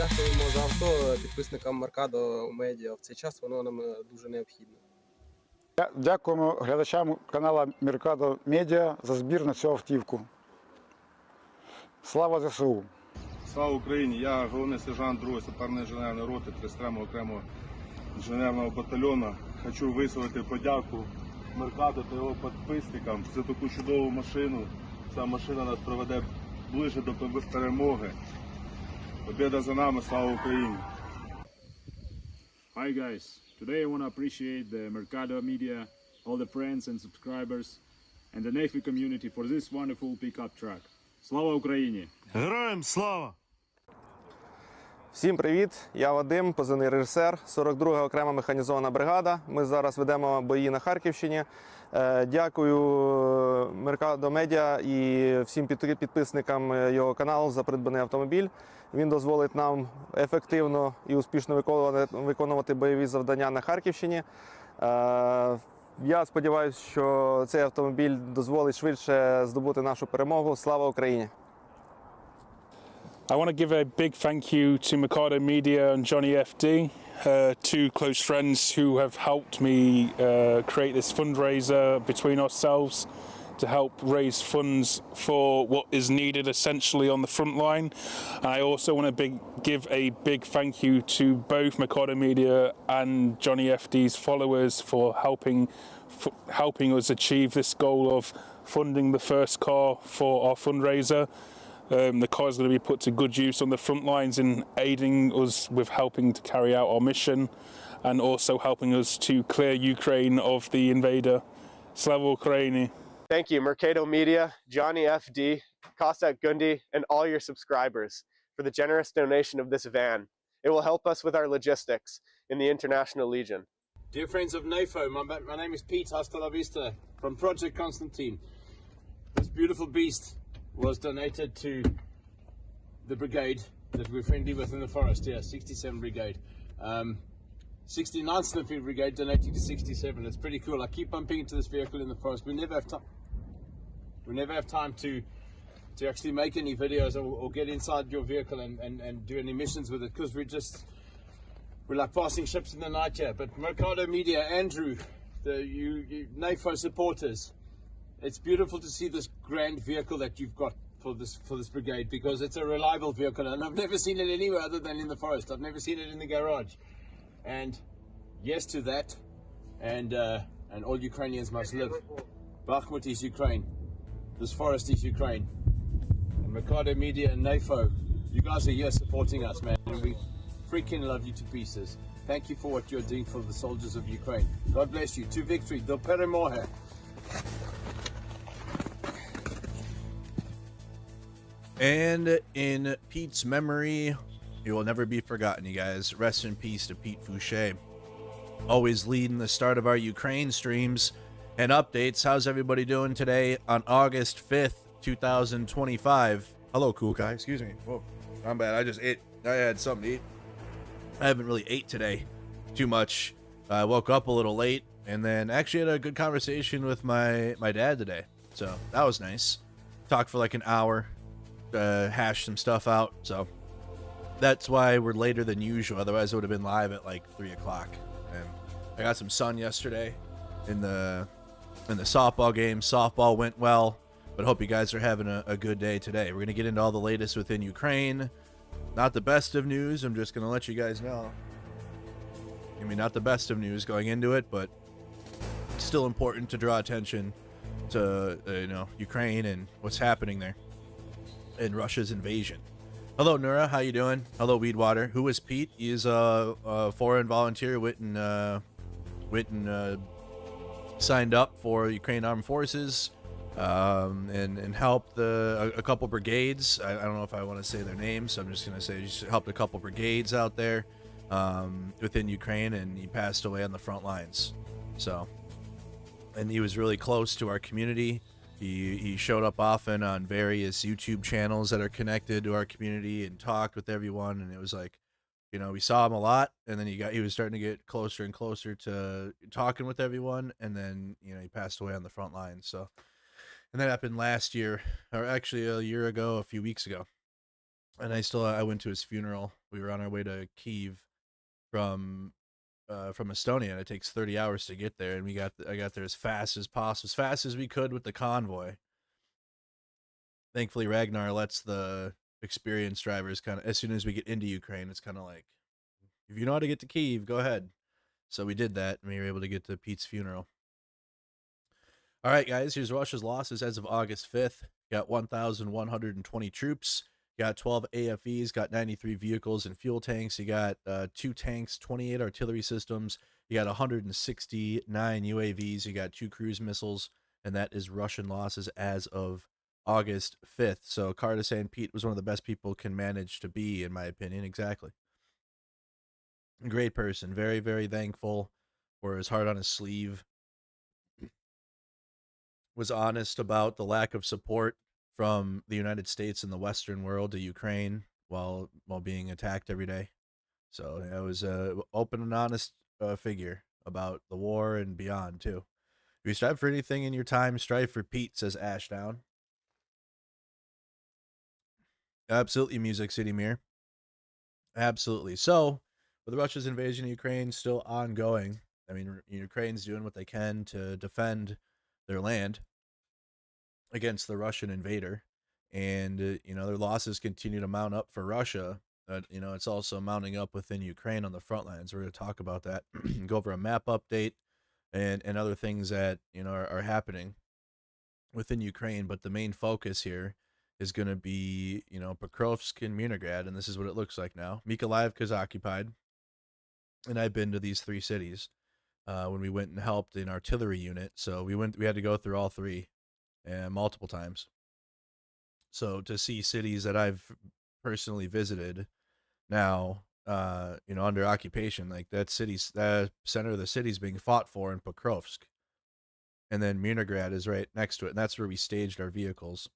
Дякуємо за авто підписникам Mercado Media. В цей час воно нам дуже необхідне. Дякуємо глядачам каналу Mercado Media за збір на цю автівку. Слава ЗСУ! Слава Україні! Я головний сержант 2-ї саперної інженерної роти 33-го окремого інженерного батальйону. Хочу висловити подяку Mercado та його підписникам за таку чудову машину. Ця машина нас приведе ближче до перемоги. Победа за нами, слава Україні! Hi guys, today I want to appreciate the Mercado Media, all the friends and subscribers and the Navy community for this wonderful pickup truck. Слава Україні! Героям слава! Всім привіт! Я Вадим, позивний режисер, 42-га окрема механізована бригада. Ми зараз ведемо бої на Харківщині. Дякую Mercado Media і всім підписникам його каналу за придбаний автомобіль. Він дозволить нам ефективно і успішно виконувати бойові завдання на Харківщині. Я сподіваюся, що цей автомобіль дозволить швидше здобути нашу перемогу. Слава Україні! I want to give a big thank you to Mercado Media and Johnny FD, two close friends who have helped me create this fundraiser between ourselves to help raise funds for what is needed essentially on the front line. I also want to give a big thank you to both Mercado Media and Johnny FD's followers for helping us achieve this goal of funding the first car for our fundraiser. The car is going to be put to good use on the front lines in aiding us with helping to carry out our mission and also helping us to clear Ukraine of the invader. Slava Ukraini. Thank you, Mercado Media, Johnny FD, Kostak Gundi, and all your subscribers for the generous donation of this van. It will help us with our logistics in the International Legion. Dear friends of NATO, my name is Pete, hasta la vista, from Project Constantine. This beautiful beast was donated to the brigade that we're friendly with in the forest here, 67 Brigade. 69th Infantry Brigade donating to 67. It's pretty cool. I keep bumping into this vehicle in the forest. We never have time. We never have time to actually make any videos or get inside your vehicle and do any missions with it because we're like passing ships in the night here. But Mercado Media, Andrew, you NATO supporters, it's beautiful to see this grand vehicle that you've got for this brigade because it's a reliable vehicle and I've never seen it anywhere other than in the forest. I've never seen it in the garage. And yes to that, and all Ukrainians must live. Bakhmut is Ukraine. This forest is Ukraine. And Mercado Media and NATO, you guys are here supporting us, man. And we freaking love you to pieces. Thank you for what you're doing for the soldiers of Ukraine. God bless you. To victory. Do peremoje. And in Pete's memory, he will never be forgotten, you guys. Rest in peace to Pete Fouche. Always leading the start of our Ukraine streams and updates. How's everybody doing today on August 5th, 2025? Hello, cool guy. Excuse me. Whoa, I'm bad. I just ate. I had something to eat. I haven't really ate today too much. I woke up a little late and then actually had a good conversation with my dad today. So that was nice. Talked for like an hour. Hash some stuff out, so that's why we're later than usual. Otherwise, it would have been live at like 3 o'clock. And I got some sun yesterday in the softball game. Softball went well, but hope you guys are having a good day today. We're gonna get into all the latest within Ukraine. Not the best of news. I'm just gonna let you guys know. I mean, not the best of news going into it, but it's still important to draw attention to Ukraine and what's happening there. In Russia's invasion. Hello, Nura. How you doing? Hello, Weedwater. Who is Pete? He is a foreign volunteer. Witten signed up for Ukraine Armed Forces and helped a couple brigades. I don't know if I want to say their names, so I'm just going to say he just helped a couple brigades out there within Ukraine, and he passed away on the front lines. So, and he was really close to our community. He showed up often on various YouTube channels that are connected to our community and talked with everyone. And it was like, we saw him a lot, and then he was starting to get closer and closer to talking with everyone. And then, he passed away on the front lines. So, and that happened last year, or actually a year ago, a few weeks ago. And I went to his funeral. We were on our way to Kyiv from Estonia, and it takes 30 hours to get there, and I got there as fast as possible, as fast as we could with the convoy. Thankfully, Ragnar lets the experienced drivers kind of, as soon as we get into Ukraine, it's kind of like, if you know how to get to Kyiv, go ahead. So we did that, and we were able to get to Pete's funeral. All right, guys, here's Russia's losses as of August 5th. Got 1,120 troops. Got 12 AFEs, got 93 vehicles and fuel tanks. You got 2 tanks, 28 artillery systems. You got 169 UAVs. You got 2 cruise missiles. And that is Russian losses as of August 5th. So Carter saying Pete was one of the best people can manage to be, in my opinion. Exactly. Great person. Very, very thankful for his heart on his sleeve. Was honest about the lack of support from the United States and the Western world to Ukraine while being attacked every day. So it was a open and honest figure about the war and beyond too. If you strive for anything in your time, strive for Pete, says Ashdown. Absolutely, Music City Mirror. Absolutely. So, with Russia's invasion of Ukraine still ongoing, I mean, Ukraine's doing what they can to defend their land against the Russian invader. And, their losses continue to mount up for Russia. It's also mounting up within Ukraine on the front lines. We're going to talk about that, go over a map update and other things that, are happening within Ukraine. But the main focus here is going to be, Pokrovsk and Leningrad, and this is what it looks like now. Mykolaiv is occupied, and I've been to these three cities when we went and helped in artillery unit. So we had to go through all three multiple times. So to see cities that I've personally visited now, under occupation, like that center of the city's being fought for in Pokrovsk, and then Leningrad is right next to it, and that's where we staged our vehicles.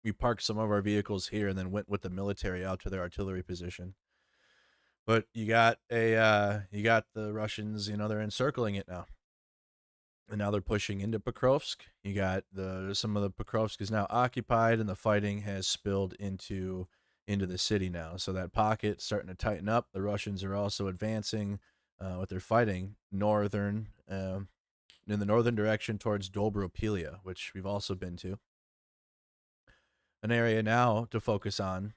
We parked some of our vehicles here and then went with the military out to their artillery position. But you got the Russians, they're encircling it now. And now they're pushing into Pokrovsk. You got some of the Pokrovsk is now occupied, and the fighting has spilled into the city now. So that pocket's starting to tighten up. The Russians are also advancing with their fighting in the northern direction towards Dobropilia, which we've also been to. An area now to focus on,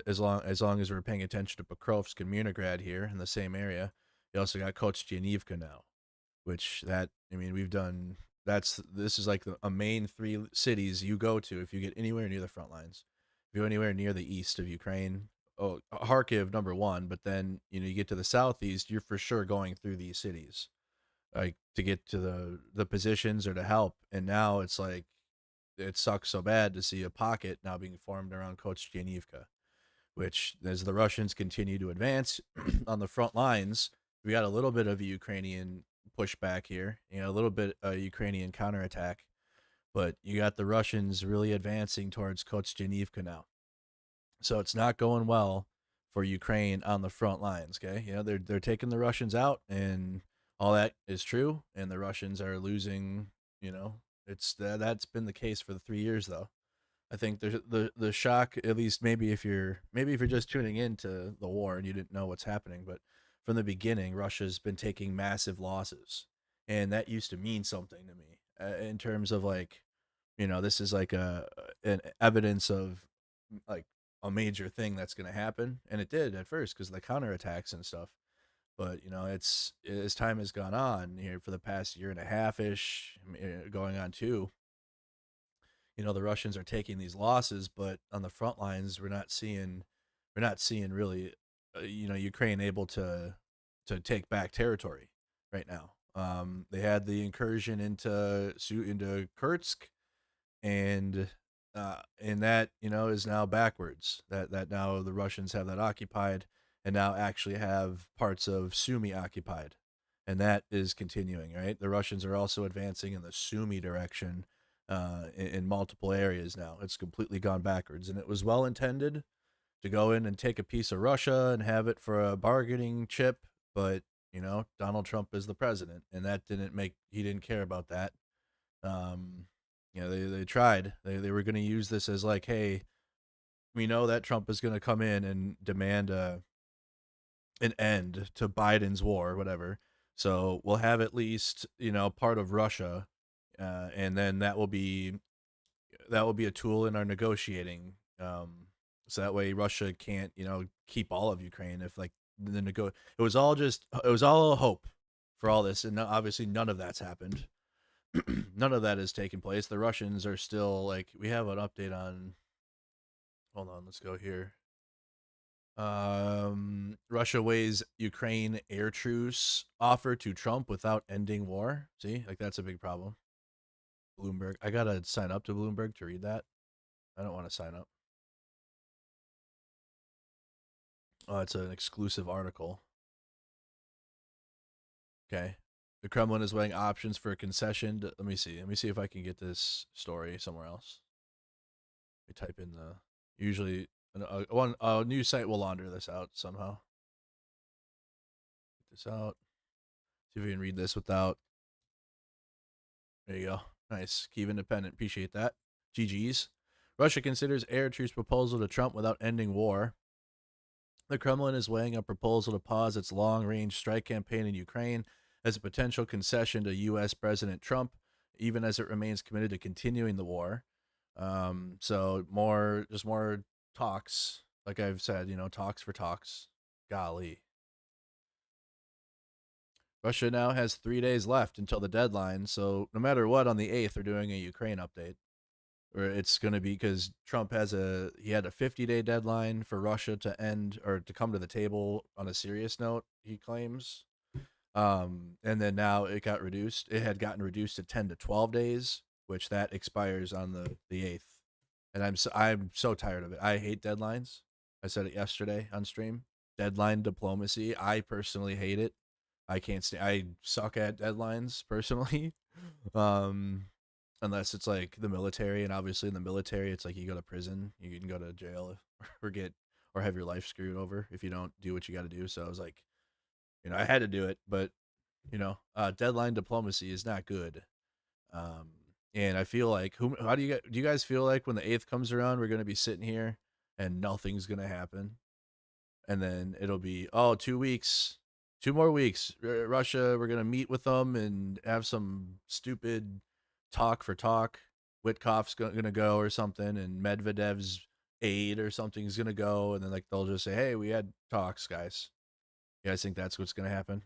as long as we're paying attention to Pokrovsk and Leningrad here in the same area. You also got Kostyaniivka now, which this is like a main three cities you go to if you get anywhere near the front lines. If you go anywhere near the east of Ukraine, Kharkiv number one, but then you get to the southeast, you're for sure going through these cities, like to get to the positions or to help. And now it's like, it sucks so bad to see a pocket now being formed around Kostyaniivka, which, as the Russians continue to advance on the front lines, we got a little bit of a Ukrainian pushback here, a little bit of Ukrainian counterattack, but you got the Russians really advancing towards Kostyaniivka now. So it's not going well for Ukraine on the front lines, okay? They're taking the Russians out, and all that is true, and the Russians are losing, that's been the case for the 3 years, though. I think the shock, at least maybe if you're just tuning into the war and you didn't know what's happening, but from the beginning, Russia's been taking massive losses, and that used to mean something to me in terms of this is like an evidence of like a major thing that's going to happen, and it did at first because of the counterattacks and stuff. But it's as time has gone on here for the past year and a half ish, going on 2. The Russians are taking these losses, but on the front lines, we're not seeing really, Ukraine able to take back territory right now. They had the incursion into Kursk, and that is now backwards. That now the Russians have that occupied, and now actually have parts of Sumy occupied, and that is continuing. Right, the Russians are also advancing in the Sumy direction. In multiple areas now. It's completely gone backwards, and it was well intended to go in and take a piece of Russia and have it for a bargaining chip, but Donald Trump is the president, and he didn't care about that. They tried. They were going to use this as like, hey, we know that Trump is going to come in and demand an end to Biden's war or whatever, so we'll have at least part of Russia. And then that will be a tool in our negotiating. So that way Russia can't, keep all of Ukraine. If it was all a hope for all this, and obviously none of that's happened. None of that has taken place. The Russians are still we have an update on. Hold on, let's go here. Russia weighs Ukraine air truce offer to Trump without ending war. See, that's a big problem. Bloomberg. I gotta sign up to Bloomberg to read that. I don't want to sign up. Oh, it's an exclusive article. Okay. The Kremlin is weighing options for a concession. Let me see. Let me see if I can get this story somewhere else. We type in the usually a news site will launder this out somehow. Get this out. See if we can read this without. There you go. Nice. Kyiv Independent. Appreciate that. GG's. Russia considers air truce proposal to Trump without ending war. The Kremlin is weighing a proposal to pause its long-range strike campaign in Ukraine as a potential concession to U.S. President Trump, even as it remains committed to continuing the war. So more talks. Like I've said, talks for talks. Golly. Russia now has 3 days left until the deadline. So no matter what, on the 8th, they're doing a Ukraine update. Or it's going to be because Trump had a 50-day deadline for Russia to end or to come to the table on a serious note, he claims. And then now it got reduced. It had gotten reduced to 10 to 12 days, which that expires on the 8th. And I'm so tired of it. I hate deadlines. I said it yesterday on stream. Deadline diplomacy. I personally hate it. I suck at deadlines personally. Unless it's like the military, and obviously in the military, it's like you go to prison, you can go to jail or have your life screwed over if you don't do what you got to do. So I was like, I had to do it, but deadline diplomacy is not good. And I feel like, do you guys feel like when the 8th comes around, we're going to be sitting here and nothing's going to happen? And then it'll be, 2 weeks, 2 more weeks, Russia, we're going to meet with them and have some stupid talk for talk. Witkoff's going to go or something, and Medvedev's aide or something is going to go, and then they'll just say, hey, we had talks, guys. You guys think that's what's going to happen?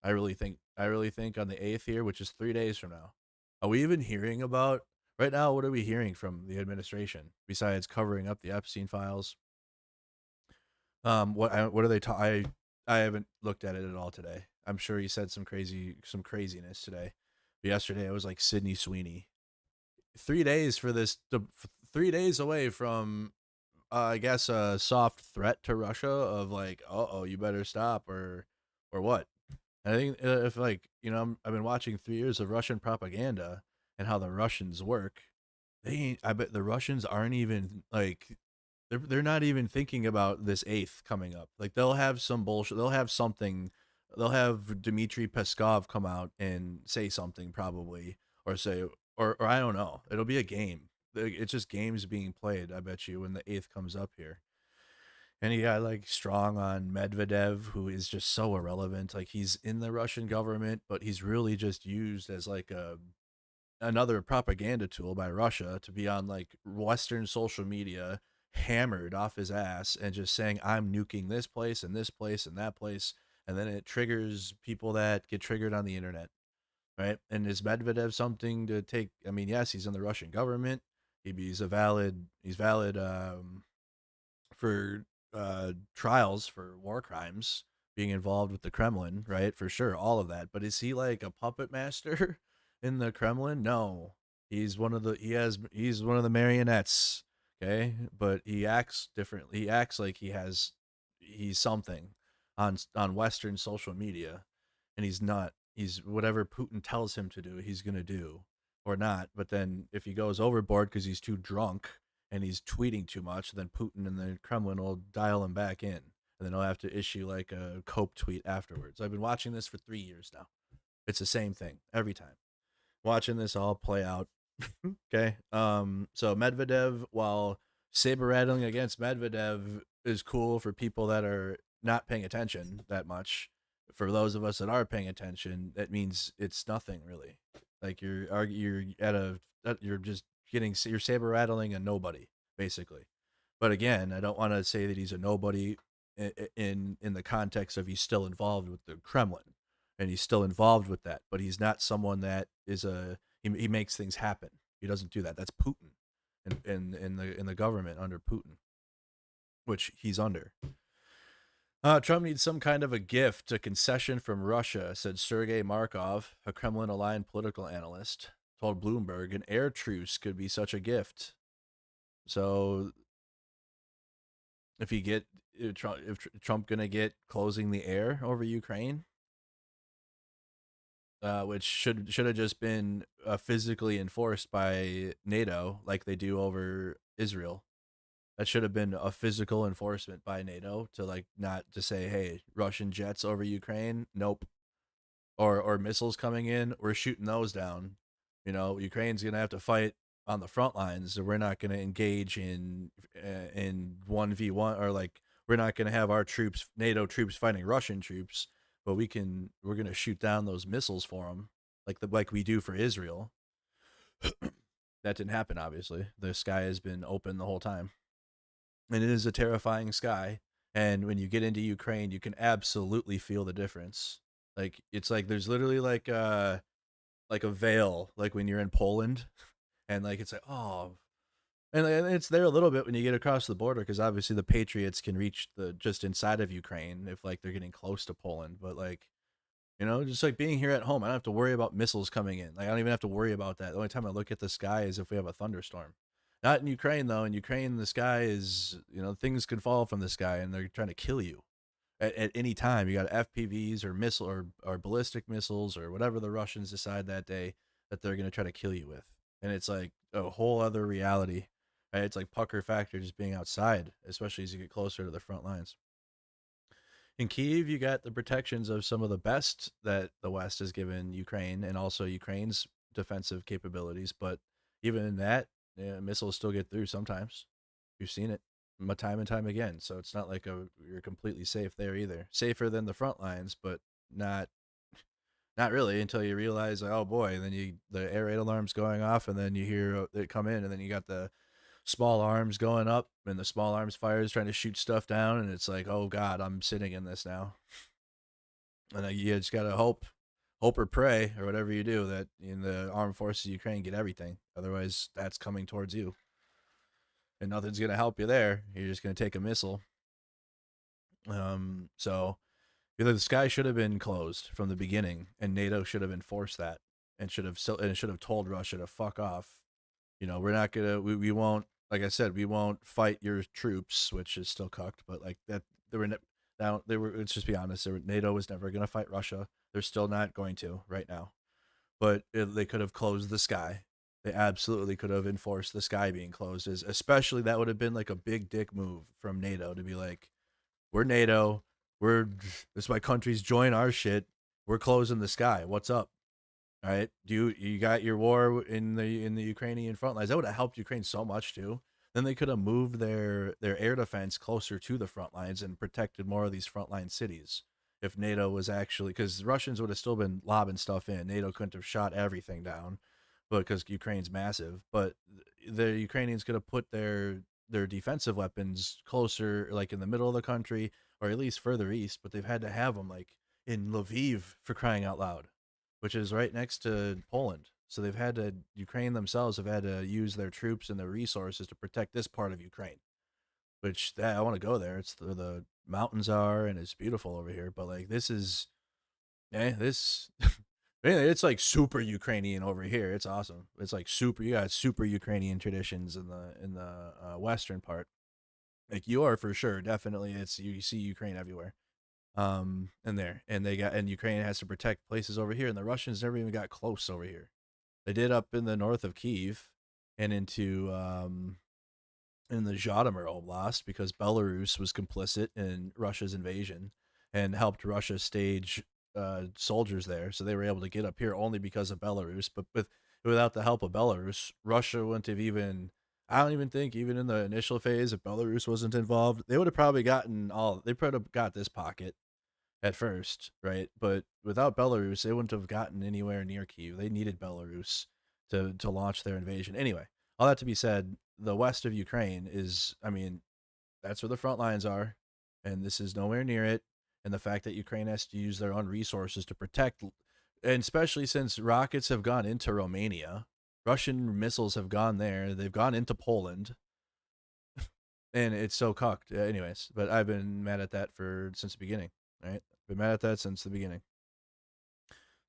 I really think on the 8th here, which is 3 days from now. Are we even hearing about right now? What are we hearing from the administration besides covering up the Epstein files? What are they I haven't looked at it at all today. I'm sure he said some craziness today. But yesterday it was like Sydney Sweeney. 3 days for this. 3 days away from, I guess, a soft threat to Russia of like, you better stop or what. And I think if I've been watching 3 years of Russian propaganda and how the Russians work. I bet the Russians aren't even like. They're not even thinking about this 8th coming up. Like they'll have some bullshit. They'll have something. They'll have Dmitry Peskov come out and say something probably, or I don't know. It'll be a game. It's just games being played. I bet you when the 8th comes up here. And he got like strong on Medvedev, who is just so irrelevant. Like he's in the Russian government, but he's really just used as like another propaganda tool by Russia to be on like Western social media, hammered off his ass and just saying, I'm nuking this place and this place and that place. And then it triggers people that get triggered on the internet. Right. And is Medvedev something to take? I mean, yes, he's in the Russian government. He's valid for trials for war crimes, being involved with the Kremlin, right? For sure, all of that. But is he like a puppet master in the Kremlin? No. He's one of the marionettes. Okay, but he acts differently. He acts like he's something on Western social media, and he's not. He's whatever Putin tells him to do, he's gonna do or not. But then if he goes overboard because he's too drunk and he's tweeting too much, then Putin and the Kremlin will dial him back in, and then he'll have to issue like a cope tweet afterwards. I've been watching this for 3 years now. It's the same thing every time. Watching this all play out. Okay. So Medvedev, while saber rattling against Medvedev is cool for people that are not paying attention that much. For those of us that are paying attention, that means it's nothing really. Like you're saber rattling a nobody basically. But again, I don't want to say that he's a nobody in the context of he's still involved with the Kremlin and he's still involved with that, but he's not someone that is he makes things happen. He doesn't do that. That's Putin in the government under Putin, which he's under. Trump needs some kind of a gift, a concession from Russia, said Sergei Markov, a Kremlin-aligned political analyst, told Bloomberg an air truce could be such a gift. So if Trump gonna get closing the air over Ukraine, which should have just been physically enforced by NATO like they do over Israel. That should have been a physical enforcement by NATO to like not to say, hey, Russian jets over Ukraine, nope, or missiles coming in, we're shooting those down. You know, Ukraine's gonna have to fight on the front lines. We're not gonna engage in 1v1, or like we're not gonna have our troops, NATO troops, fighting Russian troops, but we're gonna shoot down those missiles for them, like we do for Israel. That didn't happen, obviously. The sky has been open the whole time, and it is a terrifying sky. And when you get into Ukraine, you can absolutely feel the difference. Like it's like there's literally like a veil, like when you're in Poland, and like it's like, oh, and it's there a little bit when you get across the border, because obviously the Patriots can reach the just inside of Ukraine if like they're getting close to Poland. But like, you know, just like being here at home, I don't have to worry about missiles coming in. Like I don't even have to worry about that. The only time I look at the sky is if we have a thunderstorm. Not in Ukraine though. In Ukraine, the sky is, you know, things can fall from the sky and they're trying to kill you at any time. You got FPVs or missile or ballistic missiles or whatever the Russians decide that day that they're going to try to kill you with. And it's like a whole other reality, right? It's like pucker factor just being outside, especially as you get closer to the front lines. In Kyiv, you got the protections of some of the best that the West has given Ukraine, and also Ukraine's defensive capabilities. But even in that, missiles still get through sometimes. You've seen it time and time again. So it's not like you're completely safe there either. Safer than the front lines, but not really, until you realize, like, oh boy, and then the air raid alarm's going off, and then you hear it come in, and then you got the small arms going up, and the small arms fires trying to shoot stuff down, and it's like, oh god, I'm sitting in this now. And you just gotta hope or pray, or whatever you do, that in the armed forces of Ukraine get everything. Otherwise, that's coming towards you, and nothing's gonna help you there. You're just gonna take a missile. So either the sky should have been closed from the beginning, and NATO should have enforced that, and should have told Russia to fuck off. You know, we're not gonna, we won't, like I said, we won't fight your troops, which is still cucked, but like that, let's just be honest, NATO was never gonna fight Russia. They're still not going to right now, but they could have closed the sky. They absolutely could have enforced the sky being closed, especially that would have been like a big dick move from NATO to be like, we're NATO, this is why countries join our shit, we're closing the sky, what's up? All right, you got your war in the Ukrainian front lines. That would have helped Ukraine so much too. Then they could have moved their air defense closer to the front lines and protected more of these frontline cities. If NATO was actually, because the Russians would have still been lobbing stuff in, NATO couldn't have shot everything down, but because Ukraine's massive. But the Ukrainians could have put their defensive weapons closer, like in the middle of the country, or at least further east. But they've had to have them like in Lviv, for crying out loud, which is right next to Poland. So Ukraine themselves have had to use their troops and their resources to protect this part of Ukraine, which I want to go there. It's where the mountains are, and it's beautiful over here. But like, this is, it's like super Ukrainian over here. It's awesome. It's like you got super Ukrainian traditions in the western part. Like you are for sure, definitely. You see Ukraine everywhere. And Ukraine has to protect places over here, and the Russians never even got close over here. They did up in the north of Kyiv and into in the Zhytomyr Oblast, because Belarus was complicit in Russia's invasion and helped Russia stage soldiers there, so they were able to get up here only because of Belarus. But without the help of Belarus, Russia wouldn't have even, I don't even think, even in the initial phase, if Belarus wasn't involved, they would have probably got this pocket at first, right? But without Belarus, they wouldn't have gotten anywhere near Kyiv. They needed Belarus to launch their invasion. Anyway, all that to be said, the west of Ukraine is, I mean, that's where the front lines are, and this is nowhere near it. And the fact that Ukraine has to use their own resources to protect, and especially since rockets have gone into Romania, Russian missiles have gone there, they've gone into Poland, and it's so cucked. Anyways, but I've been mad at that since the beginning, right? Been mad at that since the beginning.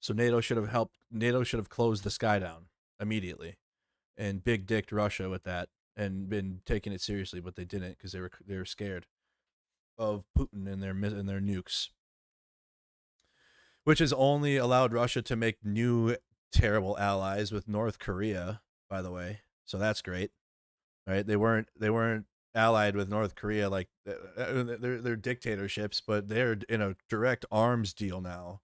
So NATO should have helped. NATO should have closed the sky down immediately, and big dicked Russia with that, and been taking it seriously. But they didn't, because they were scared. Putin and their nukes, which has only allowed Russia to make new terrible allies with North Korea, by the way. So that's great, right? They weren't allied with North Korea, like they're dictatorships, but they're in a direct arms deal now,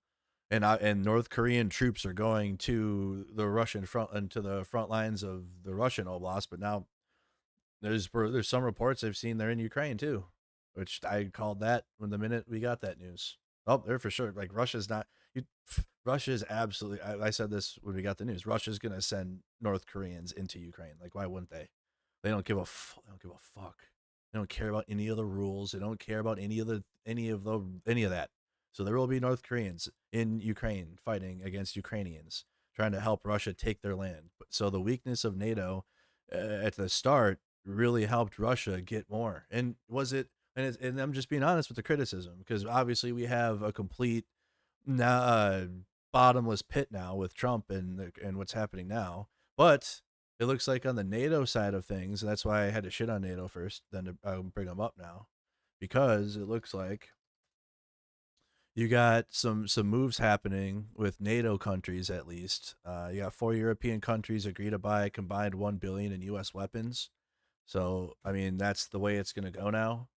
and North Korean troops are going to the Russian front and to the front lines of the Russian oblast. But now there's some reports I've seen they're in Ukraine too, which I called that when the minute we got that news. Oh, they're for sure. Like Russia's not. Russia's absolutely. I said this when we got the news. Russia's gonna send North Koreans into Ukraine. Like, why wouldn't they? They don't give a fuck. They don't care about any of the rules. They don't care about any of that. So there will be North Koreans in Ukraine fighting against Ukrainians, trying to help Russia take their land. So the weakness of NATO at the start really helped Russia get more. And was it? And I'm just being honest with the criticism, because obviously we have a complete bottomless pit now with Trump and what's happening now. But it looks like on the NATO side of things, that's why I had to shit on NATO first, then to bring them up now, because it looks like you got some moves happening with NATO countries. At least you got 4 European countries agree to buy a combined $1 billion in U.S. weapons. So I mean, that's the way it's going to go now.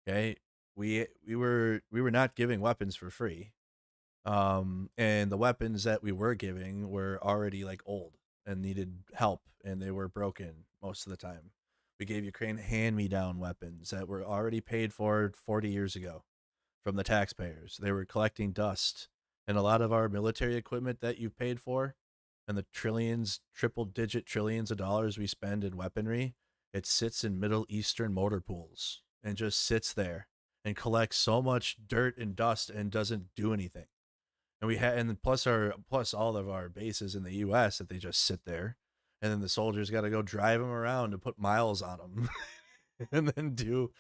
Okay, we were not giving weapons for free, and the weapons that we were giving were already like old and needed help, and they were broken most of the time. We gave Ukraine hand-me-down weapons that were already paid for 40 years ago from the taxpayers. They were collecting dust, and a lot of our military equipment that you've paid for, and the triple-digit trillions of dollars we spend in weaponry, it sits in Middle Eastern motor pools and just sits there and collects so much dirt and dust and doesn't do anything. And plus all of our bases in the U.S. that they just sit there, and then the soldiers got to go drive them around to put miles on them, and then do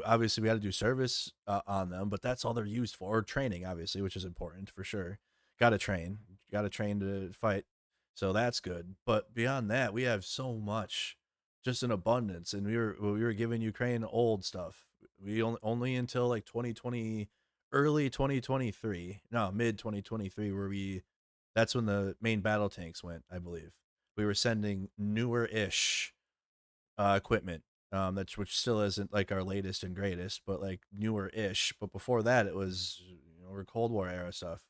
obviously we got to do service on them, but that's all they're used for. Training, obviously, which is important for sure. Got to train to fight, so that's good. But beyond that, we have so much, just in abundance, and we were giving Ukraine old stuff. We only until like 2020. Early 2023, no, mid 2023, that's when the main battle tanks went, I believe. We were sending newer-ish equipment, which still isn't like our latest and greatest, but like newer-ish. But before that, it was we're Cold War era stuff.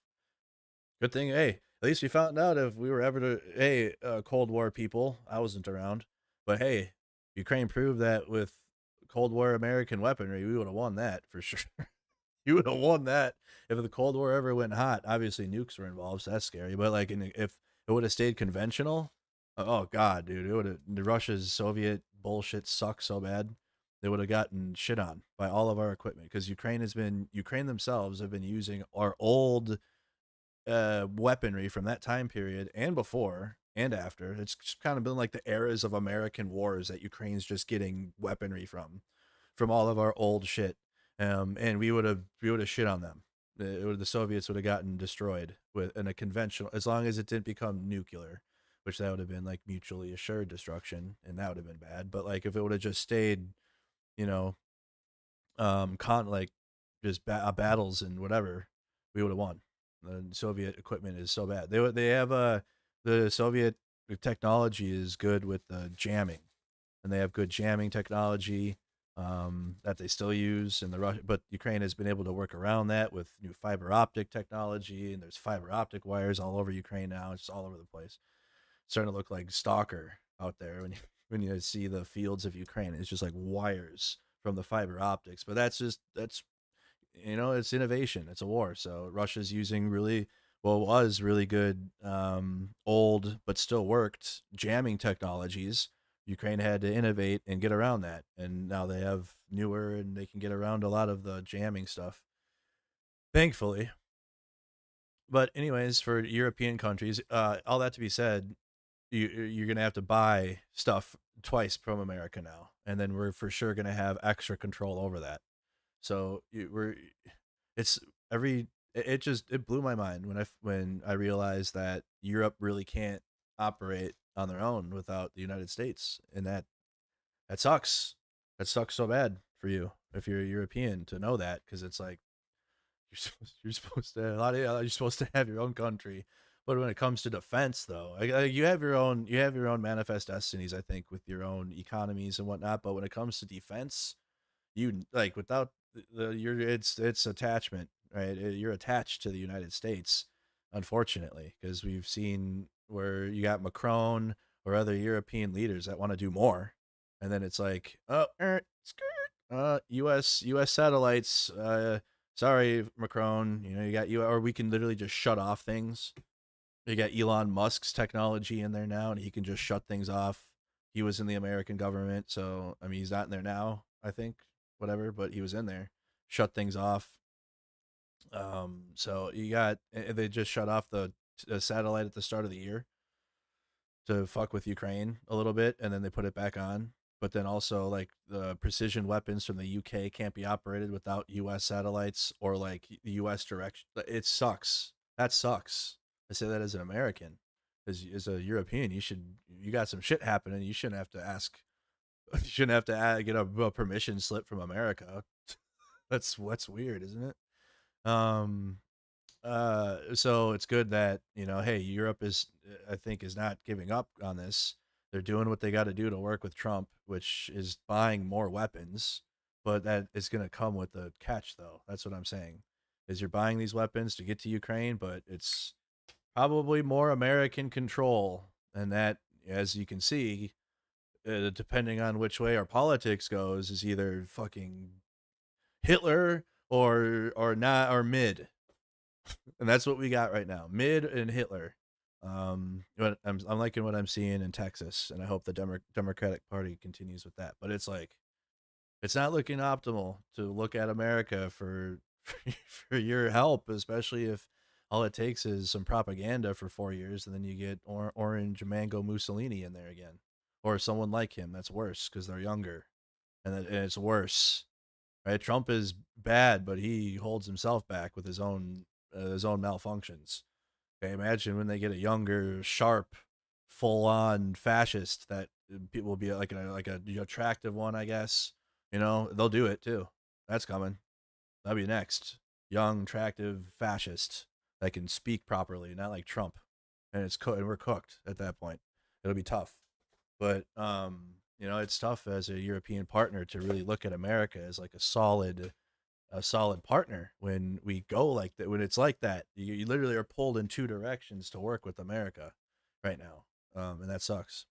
Good thing, hey, at least we found out if we were ever to, Cold War people. I wasn't around, but hey, Ukraine proved that with Cold War American weaponry, we would have won that for sure. You would have won that if the Cold War ever went hot. Obviously, nukes were involved, so that's scary. But like, if it would have stayed conventional, oh god, dude, it would have. Russia's Soviet bullshit sucks so bad. They would have gotten shit on by all of our equipment, because Ukraine themselves have been using our old weaponry from that time period and before and after. It's just kind of been like the eras of American wars that Ukraine's just getting weaponry from all of our old shit. And we would have shit on them. The Soviets would have gotten destroyed in a conventional, as long as it didn't become nuclear, which that would have been like mutually assured destruction, and that would have been bad. But like if it would have just stayed, battles and whatever, we would have won. The Soviet equipment is so bad. They have the Soviet technology is good with the jamming, and they have good jamming technology. That they still use in but Ukraine has been able to work around that with new fiber optic technology, and there's fiber optic wires all over Ukraine now. It's all over the place. It's starting to look like Stalker out there when you see the fields of Ukraine. It's just like wires from the fiber optics. But that's it's innovation. It's a war. So Russia's using was really good old but still worked jamming technologies. Ukraine had to innovate and get around that, and now they have newer, and they can get around a lot of the jamming stuff, thankfully. But anyways, for European countries, all that to be said, you're gonna have to buy stuff twice from America now, and then we're for sure gonna have extra control over that. So it blew my mind when I realized that Europe really can't operate on their own without the United States, and that sucks. That sucks so bad. for you if you're European to know that, because it's like you're supposed to you're supposed to have your own country. But when it comes to defense, though, you have your own manifest destinies, I think, with your own economies and whatnot. But when it comes to defense, you like without it's attachment, right? You're attached to the United States, unfortunately, because we've seen where you got Macron or other European leaders that want to do more, and then it's like, oh, U.S. satellites. Sorry, Macron. You got you, or we can literally just shut off things. You got Elon Musk's technology in there now, and he can just shut things off. He was in the American government, so I mean, he's not in there now, I think, whatever, but he was in there, shut things off. So they just shut off the satellite at the start of the year to fuck with Ukraine a little bit, and then they put it back on. But then also, like, the precision weapons from the UK can't be operated without US satellites or like the US direction. It sucks. That sucks. I say that as an American. As a European, you got some shit happening. You shouldn't have to ask. You shouldn't have to get a permission slip from America. That's weird, isn't it? So it's good that, hey, Europe I think is not giving up on this. They're doing what they got to do to work with Trump, which is buying more weapons, but that is going to come with a catch, though. That's what I'm saying, is you're buying these weapons to get to Ukraine, but it's probably more American control. And that, as you can see, depending on which way our politics goes, is either fucking Hitler or not, or mid. And that's what we got right now, mid and Hitler. But I'm liking what I'm seeing in Texas, and I hope the Democratic Party continues with that. But it's like, it's not looking optimal to look at America for for your help, especially if all it takes is some propaganda for 4 years, and then you get orange mango Mussolini in there again, or someone like him. That's worse because they're younger, and it's worse, right? Trump is bad, but he holds himself back with his own malfunctions. Okay, imagine when they get a younger, sharp, full-on fascist that people will be like a attractive one, I guess. They'll do it too. That's coming. That'll be next. Young, attractive fascist that can speak properly, not like Trump. And we're cooked at that point. It'll be tough. But it's tough as a European partner to really look at America as like a solid partner when we go like that. When it's like that, you literally are pulled in two directions to work with America right now, and that sucks.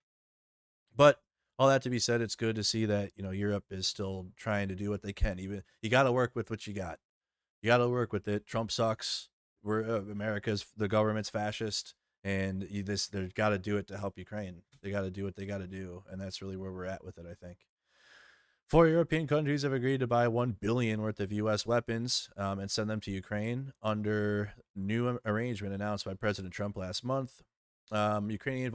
But all that to be said, it's good to see that Europe is still trying to do what they can. Even you got to work with what you got. You got to work with it. Trump sucks. The government's fascist, and they've got to do it to help Ukraine. They got to do what they got to do, and that's really where we're at with it, I think. 4 European countries have agreed to buy $1 billion worth of U.S. weapons and send them to Ukraine under new arrangement announced by President Trump last month. Ukrainian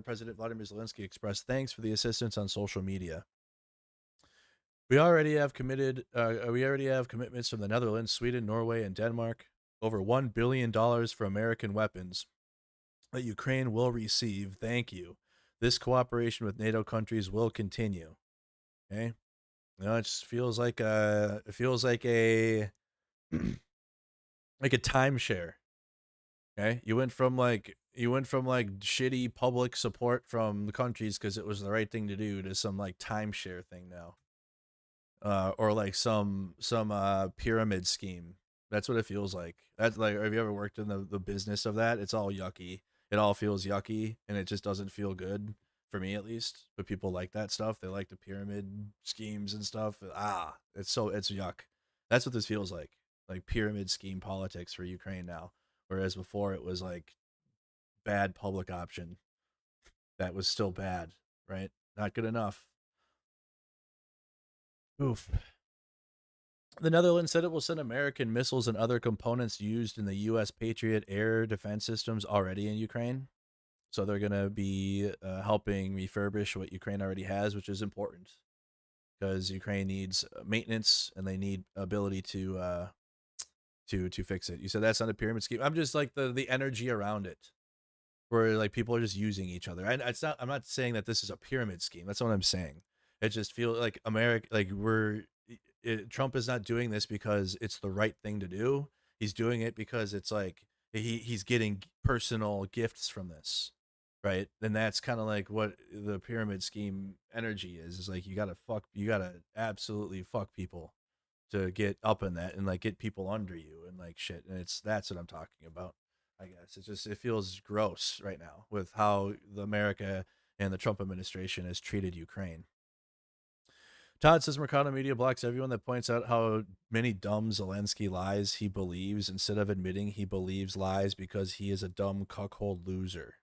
President Vladimir Zelenskyy expressed thanks for the assistance on social media. We already have commitments from the Netherlands, Sweden, Norway, and Denmark. Over $1 billion for American weapons that Ukraine will receive. Thank you. This cooperation with NATO countries will continue. Okay. It just feels like a like a timeshare. Okay, you went from like shitty public support from the countries because it was the right thing to do to some like timeshare thing now, or like some pyramid scheme. That's what it feels like. That's like, have you ever worked in the business of that? It's all yucky. It all feels yucky, and it just doesn't feel good. For me, at least. But people like that stuff. They like the pyramid schemes and stuff. It's yuck. That's what this feels like pyramid scheme politics for Ukraine now. Whereas before it was like bad public option. That was still bad, right? Not good enough. Oof. The Netherlands said it will send American missiles and other components used in the U.S. Patriot air defense systems already in Ukraine. So they're going to be helping refurbish what Ukraine already has, which is important because Ukraine needs maintenance and they need ability to fix it. You said that's not a pyramid scheme. I'm just like the energy around it, where like people are just using each other. And I'm not saying that this is a pyramid scheme. That's what I'm saying. It just feels like America, like Trump is not doing this because it's the right thing to do. He's doing it because it's like he's getting personal gifts from this, right? And that's kind of like what the pyramid scheme energy is like you gotta absolutely fuck people to get up in that and like get people under you and like shit. And that's what I'm talking about. I guess it feels gross right now with how the America and the Trump administration has treated Ukraine. Todd says Mercado Media blocks everyone that points out how many dumb Zelenskyy lies he believes instead of admitting he believes lies because he is a dumb cuckold loser.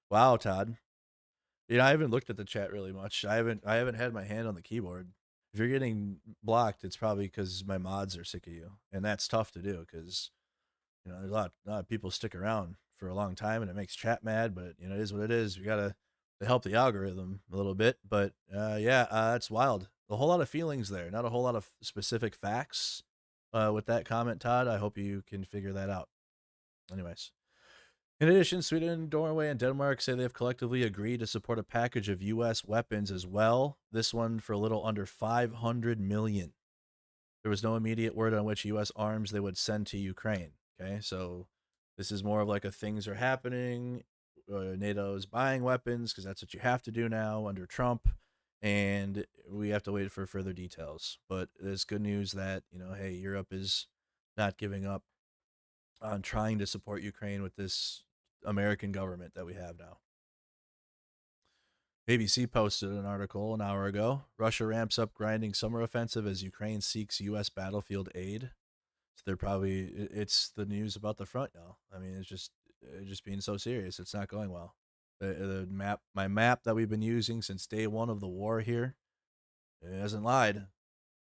Wow, Todd. I haven't looked at the chat really much. I haven't had my hand on the keyboard. If you're getting blocked, it's probably because my mods are sick of you, and that's tough to do because there's a lot of people stick around for a long time, and it makes chat mad. But it is what it is. We gotta help the algorithm a little bit. But it's wild. A whole lot of feelings there, not a whole lot of specific facts. With that comment, Todd, I hope you can figure that out. Anyways. In addition, Sweden, Norway, and Denmark say they have collectively agreed to support a package of U.S. weapons as well, this one for a little under $500 million. There was no immediate word on which U.S. arms they would send to Ukraine. Okay, so this is more of like a things are happening. NATO is buying weapons because that's what you have to do now under Trump, and we have to wait for further details. But it's good news that, hey, Europe is not giving up on trying to support Ukraine with this American government that we have now. ABC posted an article an hour ago. Russia ramps up grinding summer offensive as Ukraine seeks U.S. battlefield aid. So it's the news about the front now. I mean, it's just being so serious. It's not going well. My map that we've been using since day one of the war here, it hasn't lied.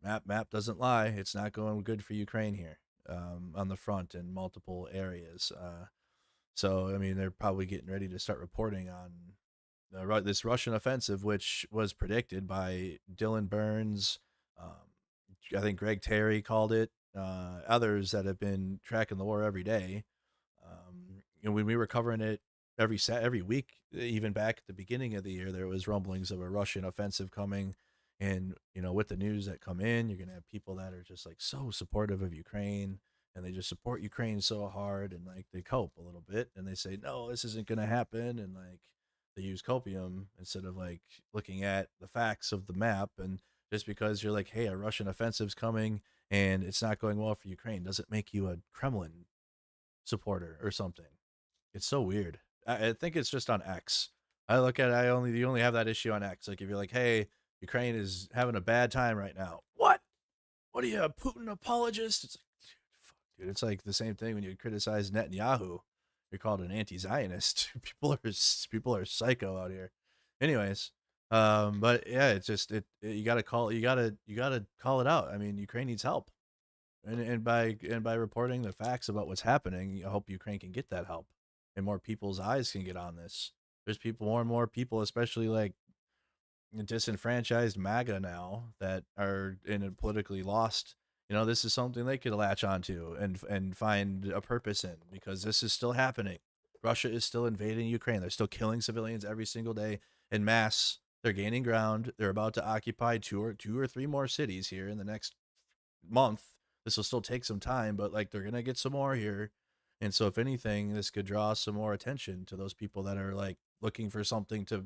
Map doesn't lie. It's not going good for Ukraine here on the front in multiple areas. So, I mean, they're probably getting ready to start reporting on this Russian offensive, which was predicted by Dylan Burns. I think Greg Terry called it. Others that have been tracking the war every day. When we were covering it every week, even back at the beginning of the year, there was rumblings of a Russian offensive coming. And, with the news that come in, you're going to have people that are just like so supportive of Ukraine. And they just support Ukraine so hard and like they cope a little bit and they say, no, this isn't going to happen. And like they use copium instead of like looking at the facts of the map. And just because you're like, hey, a Russian offensive's coming and it's not going well for Ukraine doesn't make you a Kremlin supporter or something. It's so weird. I think it's just on X. I look at you only have that issue on X. Like if you're like, hey, Ukraine is having a bad time right now. What are you, a Putin apologist? It's like, dude, it's like the same thing when you criticize Netanyahu. You're called an anti-Zionist. People are psycho out here. Anyways, but yeah, it's just you gotta call it out. I mean, Ukraine needs help, and by reporting the facts about what's happening, I hope Ukraine can get that help, and more people's eyes can get on this. There's more and more people, especially like disenfranchised MAGA now that are in a politically lost. This is something they could latch onto and find a purpose in because this is still happening. Russia is still invading Ukraine. They're still killing civilians every single day in mass. They're gaining ground. They're about to occupy two or three more cities here in the next month. This will still take some time, but like they're going to get some more here. And so if anything, this could draw some more attention to those people that are like looking for something to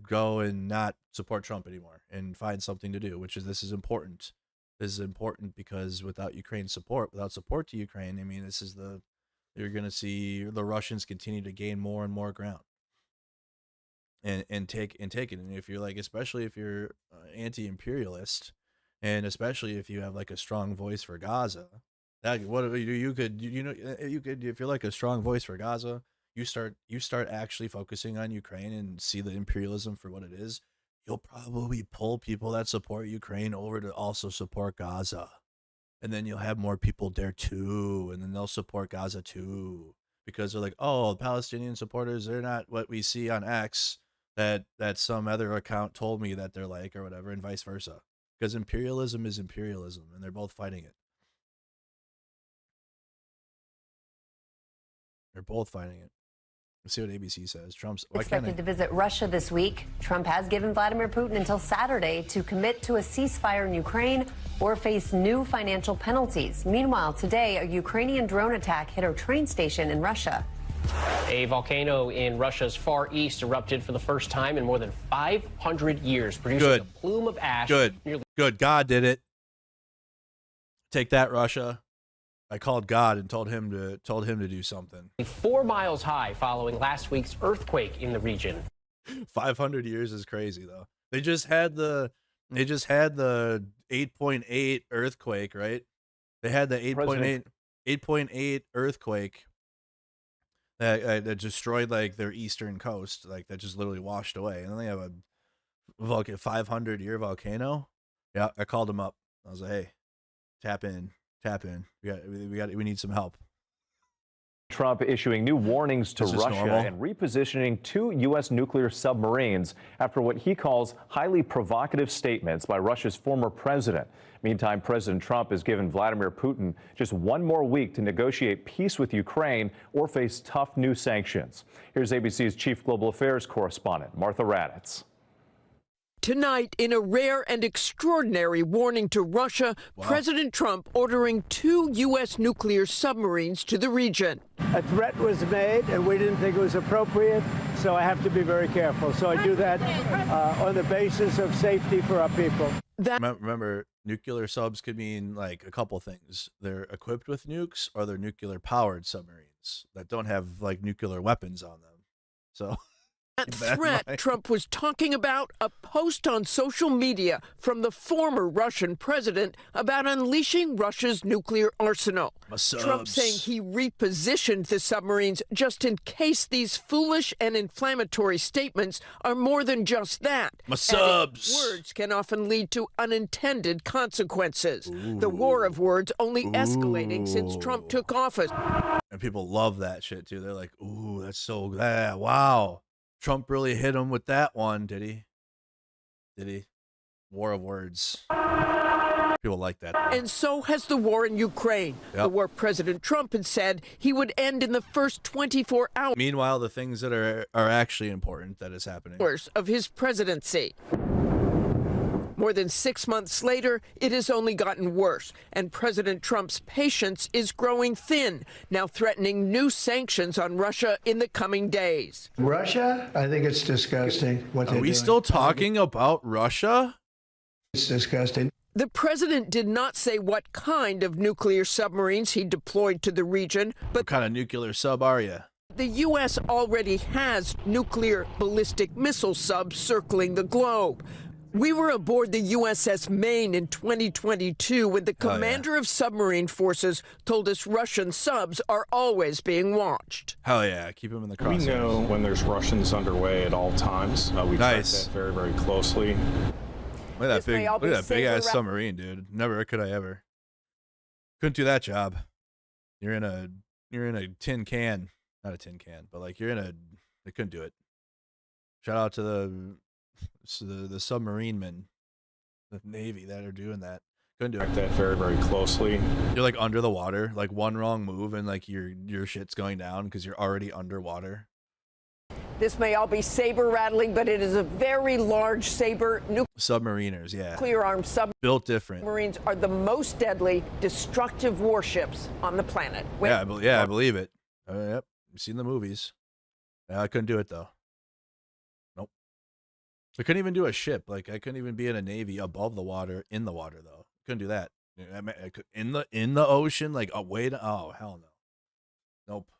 go and not support Trump anymore and find something to do, this is important. This is important because without Ukraine's support, without support to Ukraine, I mean, you're going to see the Russians continue to gain more and more ground and take it. And if you're like, especially if you're anti-imperialist, and especially if you have like a strong voice for Gaza, if you're like a strong voice for Gaza, you start actually focusing on Ukraine and see the imperialism for what it is. You'll probably pull people that support Ukraine over to also support Gaza. And then you'll have more people there too. And then they'll support Gaza too. Because they're like, oh, Palestinian supporters, they're not what we see on X that some other account told me that they're like or whatever, and vice versa. Because imperialism is imperialism, and they're both fighting it. They're both fighting it. Let's see what ABC says. Trump's why can't Expected to visit Russia this week. Trump has given Vladimir Putin until Saturday to commit to a ceasefire in Ukraine or face new financial penalties. Meanwhile, today, a Ukrainian drone attack hit a train station in Russia. A volcano in Russia's far east erupted for the first time in more than 500 years, producing a plume of ash. Good. God did it. Take that, Russia. I called God and told him to do something. 4 miles high following last week's earthquake in the region. 500 years is crazy though. They just had the 8.8 earthquake, right? They had the 8.8 earthquake that destroyed like their eastern coast, like that just literally washed away. And then they have a 500-year volcano. Yeah, I called him up. I was like, hey, tap in. We need some help. Trump issuing new warnings to Russia and repositioning 2 U.S. nuclear submarines after what he calls highly provocative statements by Russia's former president. Meantime, President Trump has given Vladimir Putin just 1 more week to negotiate peace with Ukraine or face tough new sanctions. Here's ABC's chief global affairs correspondent, Martha Raddatz. Tonight, in a rare and extraordinary warning to Russia, President Trump ordering 2 U.S. nuclear submarines to the region. A threat was made, and we didn't think it was appropriate, so I have to be very careful. So I do that on the basis of safety for our people. Remember, nuclear subs could mean like a couple things. They're equipped with nukes, or they're nuclear-powered submarines that don't have like nuclear weapons on them. So... That threat Trump was talking about, a post on social media from the former Russian president about unleashing Russia's nuclear arsenal. Trump saying he repositioned the submarines just in case these foolish and inflammatory statements are more than just that. Words can often lead to unintended consequences. The war of words only escalating since Trump took office. And people love that shit too. They're like, ooh, that's so wow. Trump really hit him with that one, did he? War of words. People like that. And so has the war in Ukraine. Yep. The war President Trump had said he would end in the first 24 hours. Meanwhile, the things that are actually important that is happening. Of his presidency. More than 6 months later, it has only gotten worse, and President Trump's patience is growing thin, now threatening new sanctions on Russia in the coming days. Russia? I think it's disgusting what they're doing. Are we still talking about Russia? It's disgusting. The president did not say what kind of nuclear submarines he deployed to the region, but what kind of nuclear sub are you? The U.S. already has nuclear ballistic missile subs circling the globe. We were aboard the USS Maine in 2022 when the commander of submarine forces told us Russian subs are always being watched. Hell yeah, keep them in the crosshairs. We know when there's Russians underway at all times. We track that very, very closely. Look at that big ass submarine, dude. Never could I ever. Couldn't do that job. You're in a tin can, not a tin can, but like they couldn't do it. Shout out to the submarine men, the Navy that are doing that. Couldn't do it. That very, very closely. You're like under the water, like one wrong move and like your shit's going down because you're already underwater. This may all be saber rattling, but it is a very large saber. Submariners, yeah. Nuclear armed built different. Submarines are the most deadly, destructive warships on the planet. I believe it. Yep, I've seen the movies. Yeah, I couldn't do it though. Nope. I couldn't even do a ship. Like I couldn't even be in a Navy above the water, in the water though. Couldn't do that. I could, in the ocean, like hell no. Nope.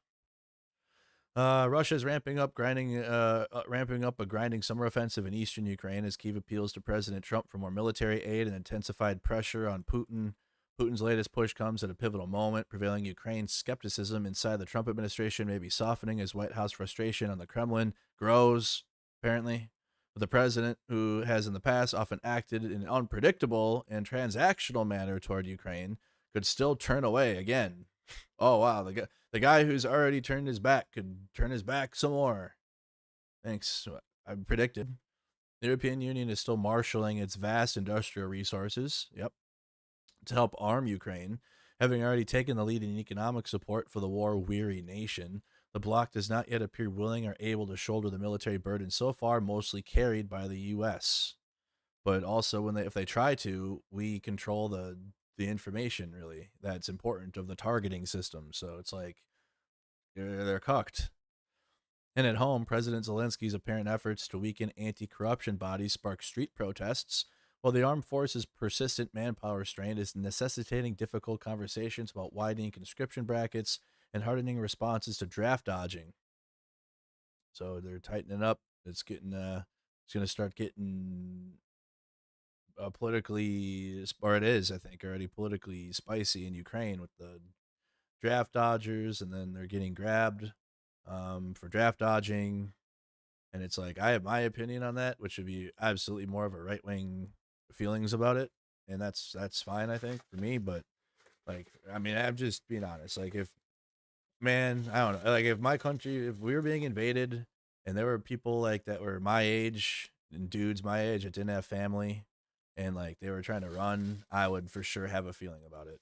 Russia's ramping up a grinding summer offensive in eastern Ukraine as Kyiv appeals to President Trump for more military aid and intensified pressure on Putin. Putin's latest push comes at a pivotal moment. Prevailing Ukraine skepticism inside the Trump administration may be softening as White House frustration on the Kremlin grows, apparently. But the president, who has in the past often acted in an unpredictable and transactional manner toward Ukraine, could still turn away again. Oh, wow. The guy who's already turned his back could turn his back some more. Thanks. I predicted. The European Union is still marshaling its vast industrial resources, to help arm Ukraine, having already taken the lead in economic support for the war-weary nation. The bloc does not yet appear willing or able to shoulder the military burden so far mostly carried by the U.S. But also, if they try to, we control the information really that's important of the targeting system. So it's like they're cucked. And at home, President Zelensky's apparent efforts to weaken anti-corruption bodies spark street protests, while the armed forces' persistent manpower strain is necessitating difficult conversations about widening conscription brackets and hardening responses to draft dodging. So they're tightening up. It's getting it's going to start getting politically, or it is, I think, already politically spicy in Ukraine with the draft dodgers, and then they're getting grabbed for draft dodging. And it's like, I have my opinion on that, which would be absolutely more of a right-wing feelings about it, and that's fine, I think, for me. But like, I mean, I'm just being honest. Like, if I don't know, like, if my country, if we were being invaded and there were people like that were my age and dudes my age that didn't have family and like they were trying to run, I would for sure have a feeling about it.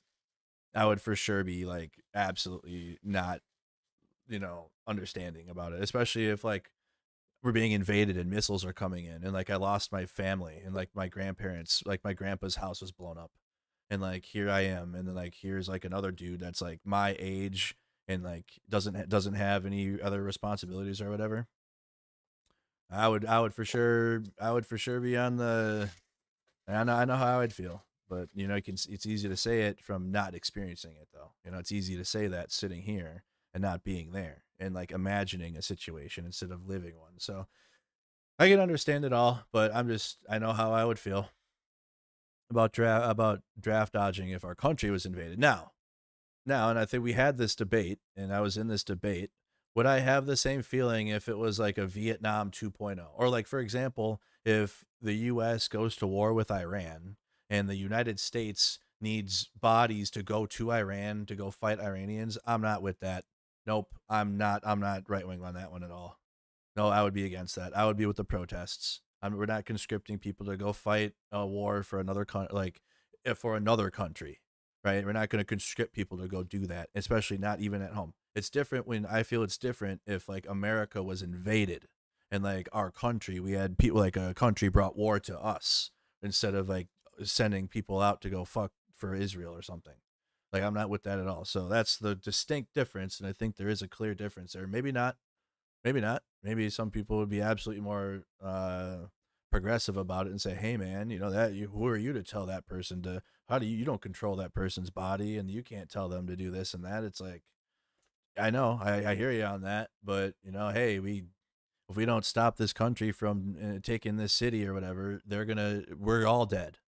I would for sure be like absolutely not, understanding about it, especially if like we're being invaded and missiles are coming in and like I lost my family and like my grandparents, like my grandpa's house was blown up and like here I am, and then like here's like another dude that's like my age and like doesn't have any other responsibilities or whatever. I would for sure be on the, I know how I'd feel, but it's easy to say it from not experiencing it though. It's easy to say that sitting here and not being there and like imagining a situation instead of living one. So I can understand it all, but I know how I would feel about draft dodging if our country was invaded. Now, and I think we had this debate, and I was in this debate. Would I have the same feeling if it was like a Vietnam 2.0? Or like, for example, if the U.S. goes to war with Iran and the United States needs bodies to go to Iran to go fight Iranians, I'm not with that. Nope, I'm not right-wing on that one at all. No, I would be against that. I would be with the protests. We're not conscripting people to go fight a war for another for another country, right? We're not going to conscript people to go do that, especially not even at home. It's different when I feel it's different if like America was invaded and like our country, we had people like a country brought war to us instead of like sending people out to go fuck for Israel or something. Like, I'm not with that at all. So that's the distinct difference. And I think there is a clear difference there. Maybe not. Maybe some people would be absolutely more progressive about it and say, hey man, who are you to tell that person to, you don't control that person's body and you can't tell them to do this and that. It's like, I know, I hear you on that, but hey, if we don't stop this country from taking this city or whatever, we're all dead,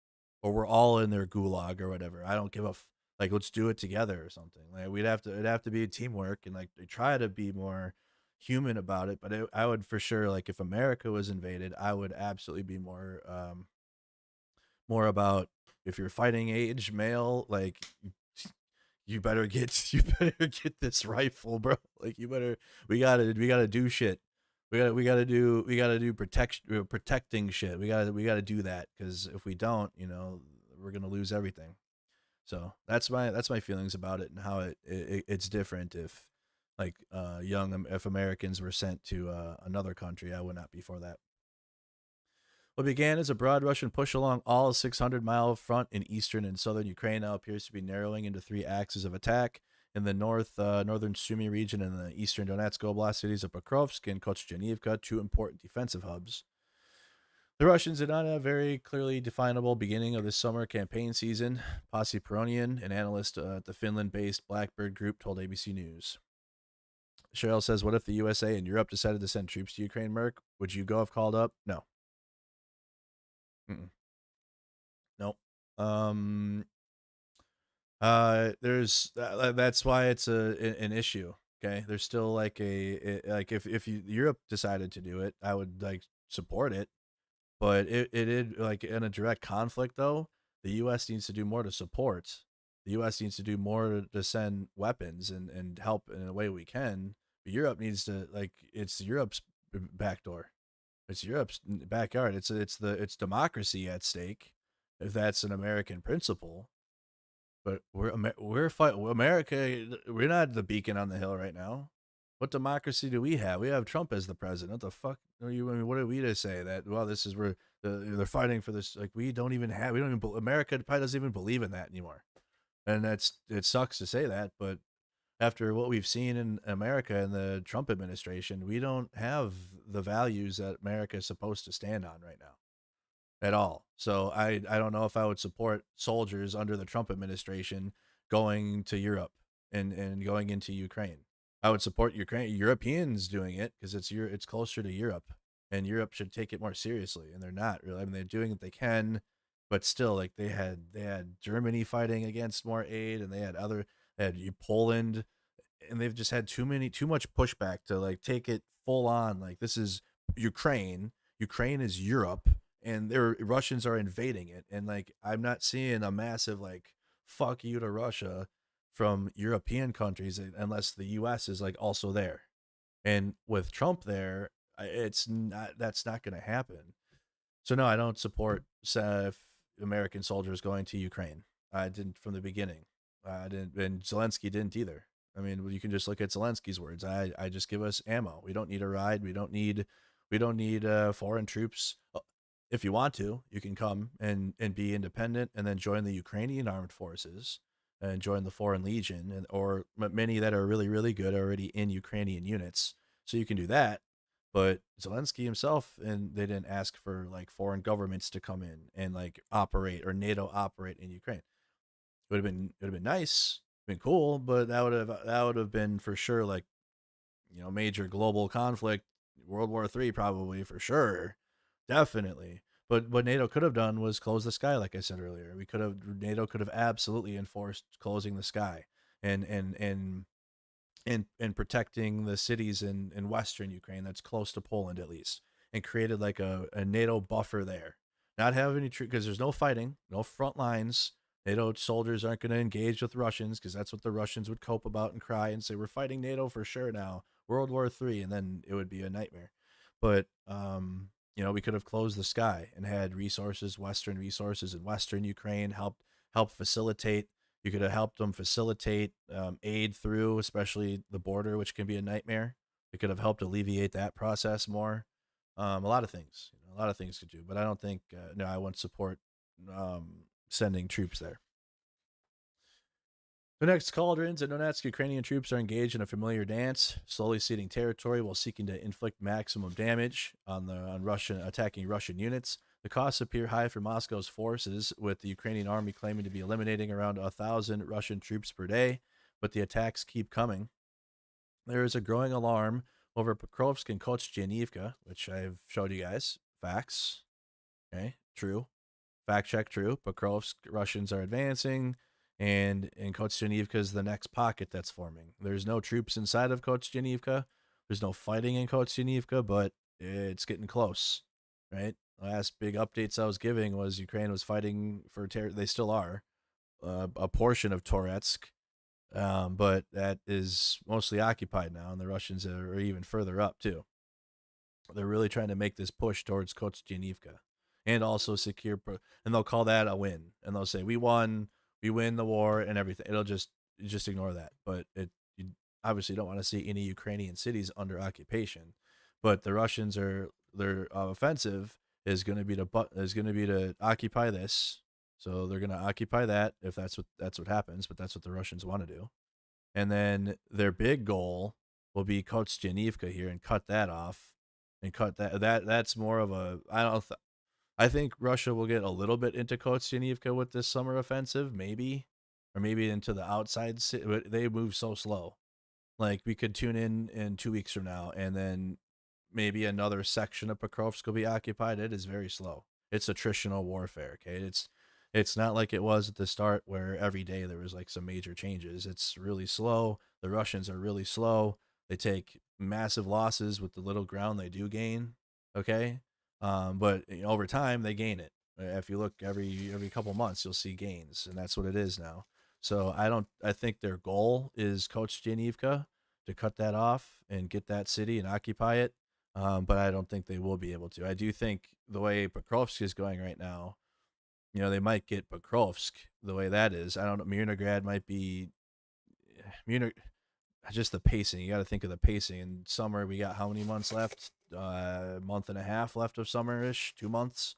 or we're all in their gulag or whatever. I don't give a like, let's do it together or something. Like it'd have to be teamwork and like try to be more human about it. But I would for sure, like, if America was invaded, I would absolutely be more about, if you're fighting age male, like, you better get this rifle, bro. Like, we gotta do shit. We gotta do protecting shit. We gotta do that, because if we don't, we're gonna lose everything. So that's my feelings about it, and how it's different if like if Americans were sent to another country. I would not be for that. What began as a broad Russian push along all 600-mile front in eastern and southern Ukraine now appears to be narrowing into three axes of attack. In the northern Sumy region and the eastern Donetsk Oblast cities of Pokrovsk and Kostyantynivka, two important defensive hubs. The Russians did not have a very clearly definable beginning of the summer campaign season. Pasi Peronian, an analyst at the Finland-based Blackbird Group, told ABC News. Cheryl says, what if the USA and Europe decided to send troops to Ukraine, Merc? Would you go if called up? No. Nope. That's why it's an issue. Okay, there's still like if Europe decided to do it, I would like support it, but it like in a direct conflict though, the U.S. needs to do more to support. The U.S. needs to do more to send weapons and help in a way we can. But Europe needs to, like, it's Europe's back door. It's Europe's backyard. It's democracy at stake, if that's an American principle. But we're fighting America. We're not the beacon on the hill right now. What democracy do we have? We have Trump as the president. What the fuck are you? I mean, what are we to say that? Well, this is where they're fighting for this. Like we don't even. America probably doesn't even believe in that anymore. And it sucks to say that, but after what we've seen in America and the Trump administration, we don't have the values that America is supposed to stand on right now at all. So I don't know if I would support soldiers under the Trump administration going to Europe and going into Ukraine. I would support Europeans doing it because it's closer to Europe, and Europe should take it more seriously, and they're not really. I mean, they're doing what they can, but still, like they had Germany fighting against more aid, and they had Poland, and they've just had too much pushback to like take it full on. Like this is Ukraine. Ukraine is Europe, and Russians are invading it, and like I'm not seeing a massive like fuck you to Russia from European countries unless the US is like also there. And with Trump there, that's not going to happen. So no, I don't support American soldiers going to Ukraine. I didn't from the beginning. I didn't, and Zelenskyy didn't either. I mean, you can just look at Zelensky's words. I just give us ammo. We don't need a ride. We don't need foreign troops. If you want to, you can come and be independent and then join the Ukrainian armed forces and join the Foreign Legion, or many that are really, really good already in Ukrainian units. So you can do that. But Zelenskyy himself, and they didn't ask for like foreign governments to come in and like operate, or NATO operate in Ukraine. It would have been nice, been cool, but that would have been for sure like, major global conflict, World War III probably for sure, definitely. But what NATO could have done was close the sky, like I said earlier. NATO could have absolutely enforced closing the sky and protecting the cities in Western Ukraine that's close to Poland at least, and created like a NATO buffer there. Not have any because there's no fighting, no front lines. NATO soldiers aren't going to engage with Russians because that's what the Russians would cope about and cry and say, we're fighting NATO for sure now, World War III, and then it would be a nightmare. But we could have closed the sky and had Western resources in Western Ukraine, help facilitate. You could have helped them facilitate aid through, especially the border, which can be a nightmare. It could have helped alleviate that process more. A lot of things could do, but I don't think, I wouldn't support sending troops there. The next cauldrons and Donetsk Ukrainian troops are engaged in a familiar dance, slowly ceding territory while seeking to inflict maximum damage on attacking Russian units. The costs appear high for Moscow's forces, with the Ukrainian army claiming to be eliminating around 1,000 Russian troops per day, but the attacks keep coming. There is a growing alarm over Pokrovsk and Kostyaniivka, which I've showed you guys. Facts. Okay, true. Fact check, true. Pokrovsk, Russians are advancing, and Kostyaniivka is the next pocket that's forming. There's no troops inside of Kostyaniivka. There's no fighting in Kostyaniivka, but it's getting close, right? Last big updates I was giving was Ukraine was fighting for they still are a portion of Toretsk, but that is mostly occupied now, and the Russians are even further up too. They're really trying to make this push towards Kostyaniivka and also secure, and they'll call that a win, and they'll say we won, we win the war and everything. It'll just ignore that, but you obviously don't want to see any Ukrainian cities under occupation. But the Russians their offensive is going to be to occupy this. So they're going to occupy that if that's what happens, but that's what the Russians want to do. And then their big goal will be Kostyaniivka here and cut that off, and cut that's more of a I think Russia will get a little bit into Kostyaniivka with this summer offensive, maybe, or maybe into the outside city. But they move so slow. Like we could tune in 2 weeks from now, and then maybe another section of Pokrovsk will be occupied. It is very slow. It's attritional warfare. Okay, it's not like it was at the start where every day there was like some major changes. It's really slow. The Russians are really slow. They take massive losses with the little ground they do gain. Okay. But over time they gain it. If you look every couple months, you'll see gains, and that's what it is now. So I think their goal is Kostyaniivka, to cut that off and get that city and occupy it. But I don't think they will be able to. I do think the way Pokrovsk is going right now, they might get Pokrovsk the way that is. I don't know. Mirnograd might be just the pacing. You got to think of the pacing. In summer, we got how many months left? A month and a half left of summer-ish, 2 months.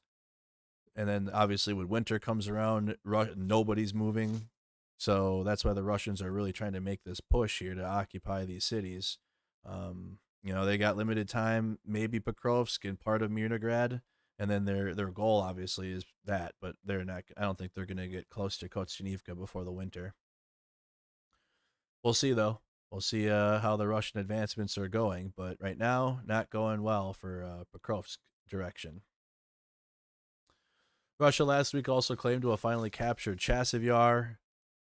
And then obviously when winter comes around, nobody's moving. So that's why the Russians are really trying to make this push here to occupy these cities. You know, they got limited time, maybe Pokrovsk and part of Mirnograd. And then their goal obviously is that, but they're not. I don't think they're going to get close to Kotchinivka before the winter. We'll see though. We'll see how the Russian advancements are going, but right now not going well for Pokrovsk direction. Russia last week also claimed to have finally captured Chasiv Yar,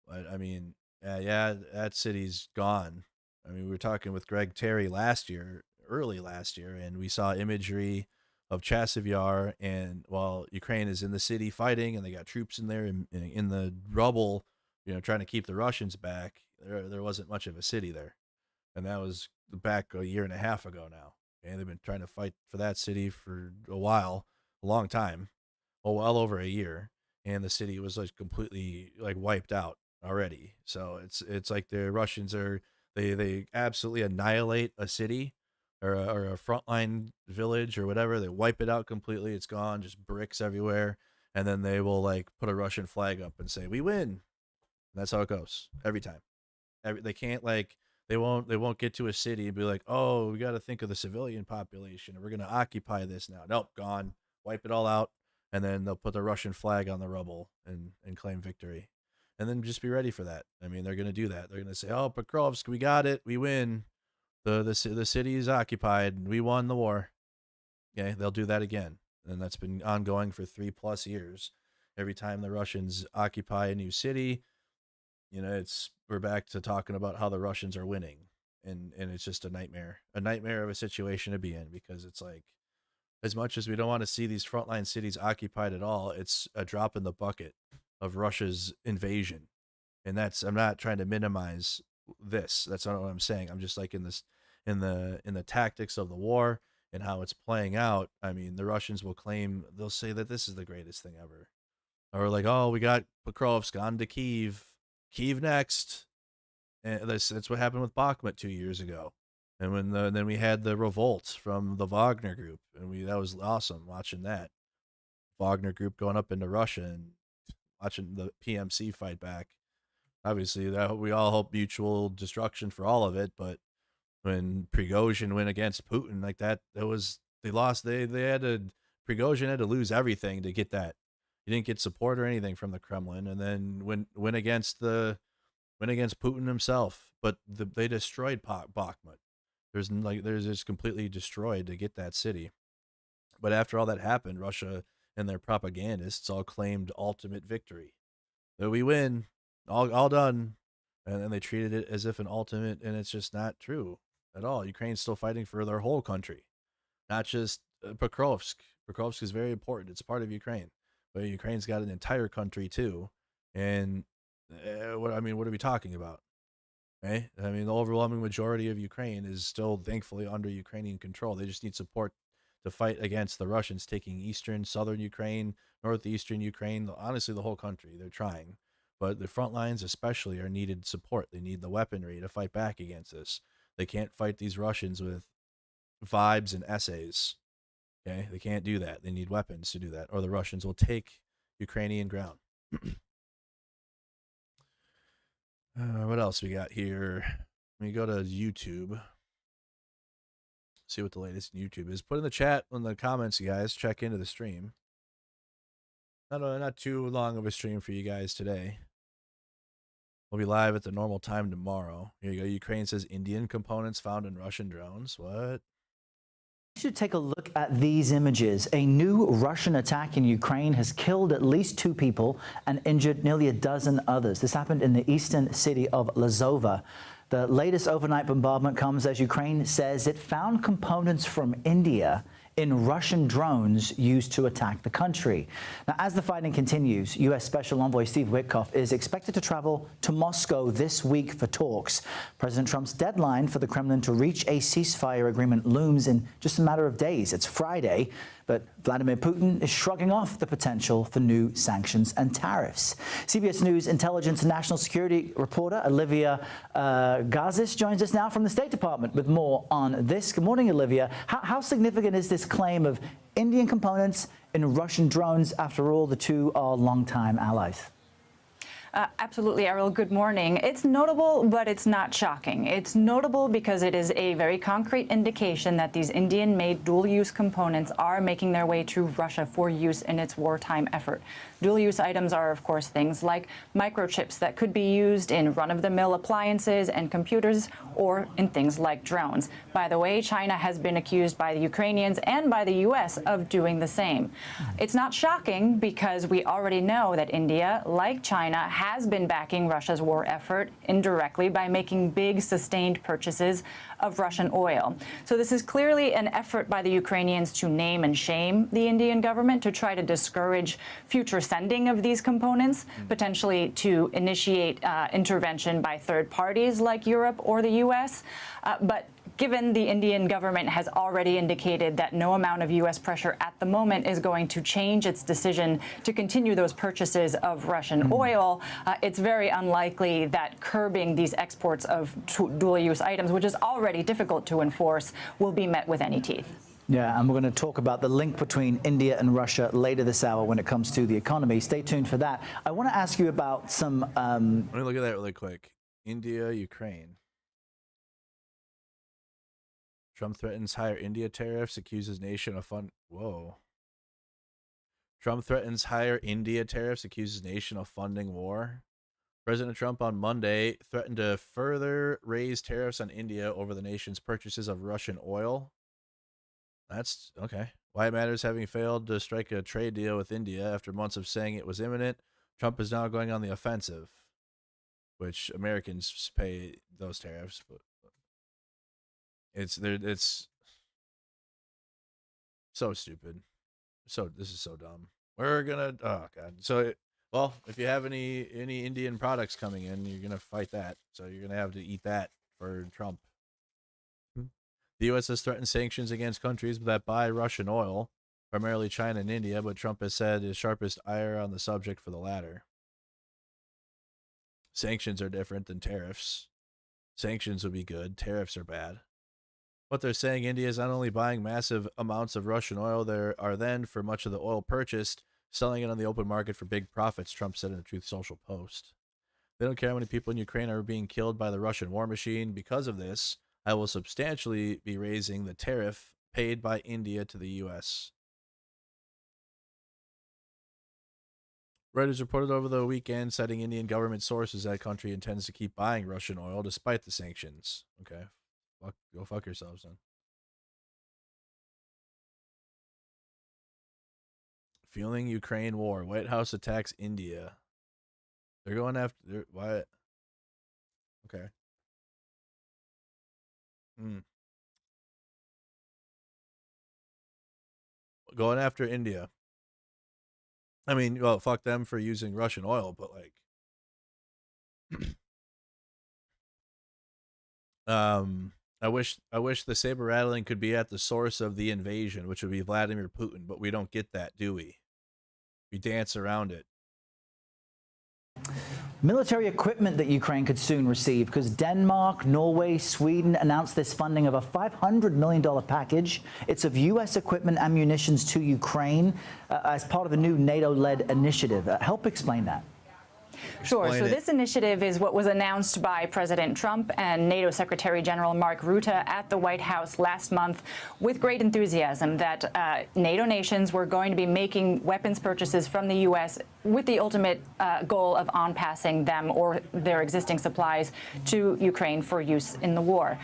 but I mean, yeah, that city's gone. I mean, we were talking with Greg Terry early last year, and we saw imagery of Chasiv Yar, and while Ukraine is in the city fighting, and they got troops in there in the rubble, you know, trying to keep the Russians back, there wasn't much of a city there. And that was back a year and a half ago now. And they've been trying to fight for that city for a long time, well over a year. And the city was like completely like wiped out already. So it's like the Russians they absolutely annihilate a city or a frontline village or whatever. They wipe it out completely. It's gone, just bricks everywhere. And then they will like put a Russian flag up and say, "We win." And that's how it goes every time. They can't they won't get to a city and be like, "Oh, we got to think of the civilian population and we're going to occupy this now." Nope, gone. Wipe it all out. And then they'll put the Russian flag on the rubble and claim victory. And then just be ready for that. I mean, they're going to do that. They're going to say, "Oh, Pokrovsk, we got it. We win. The city is occupied. We won the war." Okay, they'll do that again. And that's been ongoing for 3+ years. Every time the Russians occupy a new city, you know, we're back to talking about how the Russians are winning. And it's just a nightmare of a situation to be in, because it's like, as much as we don't want to see these frontline cities occupied at all, it's a drop in the bucket of Russia's invasion. And I'm not trying to minimize this. That's not what I'm saying. I'm just like in the tactics of the war and how it's playing out. I mean, the Russians they'll say that this is the greatest thing ever. Or like, "Oh, we got Pokrovsk, on to Kyiv next." And that's what happened with Bakhmut 2 years ago. And then we had the revolt from the Wagner group, and that was awesome watching that Wagner group going up into Russia and watching the PMC fight back. Obviously, that we all hope mutual destruction for all of it, but when Prigozhin went against Putin like that, they lost. Prigozhin had to lose everything to get that. He didn't get support or anything from the Kremlin, and then went against Putin himself. But they destroyed Bakhmut. There's just completely destroyed to get that city. But after all that happened, Russia and their propagandists all claimed ultimate victory. That we win, all done, and then they treated it as if an ultimate, and it's just not true at all. Ukraine's still fighting for their whole country, not just Pokrovsk. Pokrovsk is very important. It's part of Ukraine, but Ukraine's got an entire country too. And what are we talking about? Okay? I mean, the overwhelming majority of Ukraine is still thankfully under Ukrainian control. They just need support to fight against the Russians taking eastern, southern Ukraine, northeastern Ukraine, honestly, the whole country. They're trying. But the front lines especially are needed support. They need the weaponry to fight back against this. They can't fight these Russians with vibes and essays. Okay? They can't do that. They need weapons to do that, or the Russians will take Ukrainian ground. What else we got here? Let me go to YouTube. See what the latest in YouTube is. Put in the chat, in the comments, you guys. Check into the stream. Not too long of a stream for you guys today. We'll be live at the normal time tomorrow. Here you go. Ukraine says Indian components found in Russian drones. What? You should take a look at these images. A new Russian attack in Ukraine has killed at least 2 people and injured nearly a dozen others. This happened in the eastern city of Lazova. The latest overnight bombardment comes as Ukraine says it found components from India in Russian drones used to attack the country. Now, as the fighting continues, U.S. Special Envoy Steve Witkoff is expected to travel to Moscow this week for talks. President Trump's deadline for the Kremlin to reach a ceasefire agreement looms in just a matter of days. It's Friday, but Vladimir Putin is shrugging off the potential for new sanctions and tariffs. CBS News intelligence and national security reporter Olivia Gazis joins us now from the State Department with more on this. Good morning, Olivia. How significant is this claim of Indian components in Russian drones? After all, the two are longtime allies. Absolutely, Errol. Good morning. It's notable, but it's not shocking. It's notable because it is a very concrete indication that these Indian-made dual-use components are making their way to Russia for use in its wartime effort. Dual-use items are, of course, things like microchips that could be used in run-of-the-mill appliances and computers or in things like drones. By the way, China has been accused by the Ukrainians and by the U.S. of doing the same. It's not shocking because we already know that India, like China, has been backing Russia's war effort indirectly by making big, sustained purchases of Russian oil. So this is clearly an effort by the Ukrainians to name and shame the Indian government, to try to discourage future sending of these components, potentially to initiate intervention by third parties like Europe or the U.S. But given the Indian government has already indicated that no amount of U.S. pressure at the moment is going to change its decision to continue those purchases of Russian oil, it's very unlikely that curbing these exports of dual-use items, which is already difficult to enforce, will be met with any teeth. Yeah, and we're going to talk about the link between India and Russia later this hour when it comes to the economy. Stay tuned for that. I want to ask you about some... Let me look at that really quick. India, Ukraine. Trump threatens higher India tariffs, accuses nation of fund... Whoa. Trump threatens higher India tariffs, accuses nation of funding war. President Trump on Monday threatened to further raise tariffs on India over the nation's purchases of Russian oil. That's okay. Why it matters having failed to strike a trade deal with India after months of saying it was imminent. Trump is now going on the offensive, which Americans pay those tariffs, but it's so stupid. This is so dumb. We're gonna oh god. So well, if you have any Indian products coming in, you're gonna fight that. So you're gonna have to eat that for Trump. The U.S. has threatened sanctions against countries that buy Russian oil, primarily China and India, but Trump has said his sharpest ire on the subject for the latter. Sanctions are different than tariffs. Sanctions would be good. Tariffs are bad. What they're saying, India is not only buying massive amounts of Russian oil, there are then, for much of the oil purchased, selling it on the open market for big profits, Trump said in a Truth Social post. They don't care how many people in Ukraine are being killed by the Russian war machine. Because of this, I will substantially be raising the tariff paid by India to the U.S. Reuters reported over the weekend, citing Indian government sources, that country intends to keep buying Russian oil despite the sanctions. Okay. Go fuck yourselves then. Fueling Ukraine war. White House attacks India. They're going after... Why? Okay. Going after India. I mean, well, fuck them for using Russian oil, but like... I wish the saber rattling could be at the source of the invasion, which would be Vladimir Putin, but we don't get that, do we? We dance around it. Military equipment that Ukraine could soon receive, because Denmark, Norway, Sweden announced this funding of a $500 million package. It's of U.S. equipment and munitions to Ukraine as part of a new NATO-led initiative. Help explain that. Sure. So this initiative is what was announced by President Trump and NATO Secretary General Mark Rutte at the White House last month with great enthusiasm that NATO nations were going to be making weapons purchases from the U.S. with the ultimate goal of on-passing them or their existing supplies to Ukraine for use in the war.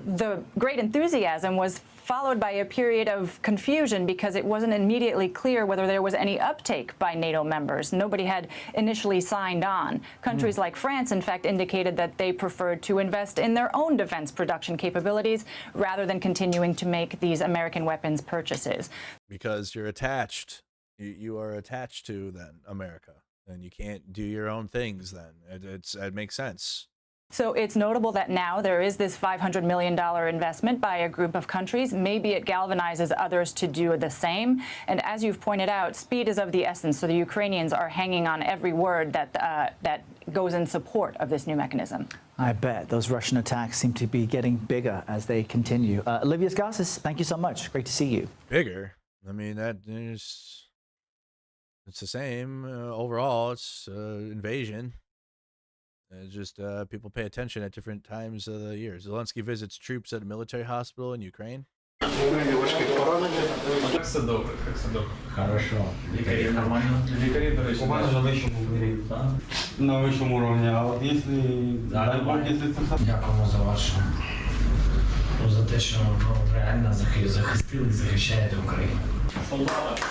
the great enthusiasm was followed by a period of confusion because it wasn't immediately clear whether there was any uptake by NATO members. Nobody had initially signed on. Countries like France, in fact, indicated that they preferred to invest in their own defense production capabilities rather than continuing to make these American weapons purchases. Because you're attached. You are attached to then America, and you can't do your own things then. It makes sense. So it's notable that now there is this $500 million investment by a group of countries. Maybe it galvanizes others to do the same. And as you've pointed out, speed is of the essence. So the Ukrainians are hanging on every word that goes in support of this new mechanism. I bet those Russian attacks seem to be getting bigger as they continue. Livius Garces, thank you so much. Great to see you. Bigger? I mean, it's the same. Overall, it's invasion. It's just people pay attention at different times of the year. Zelenskyy visits troops at a military hospital in Ukraine. Все добре, все добре. Хорошо. Лікарі нормально? Лікарі, до речі, у мене на вищому рівні. На вищому рівні. А от якщо, дай Бог, якщо це все... Дякуємо за вашу, за те, що реально захистили і захищаєте Україну. Солдати.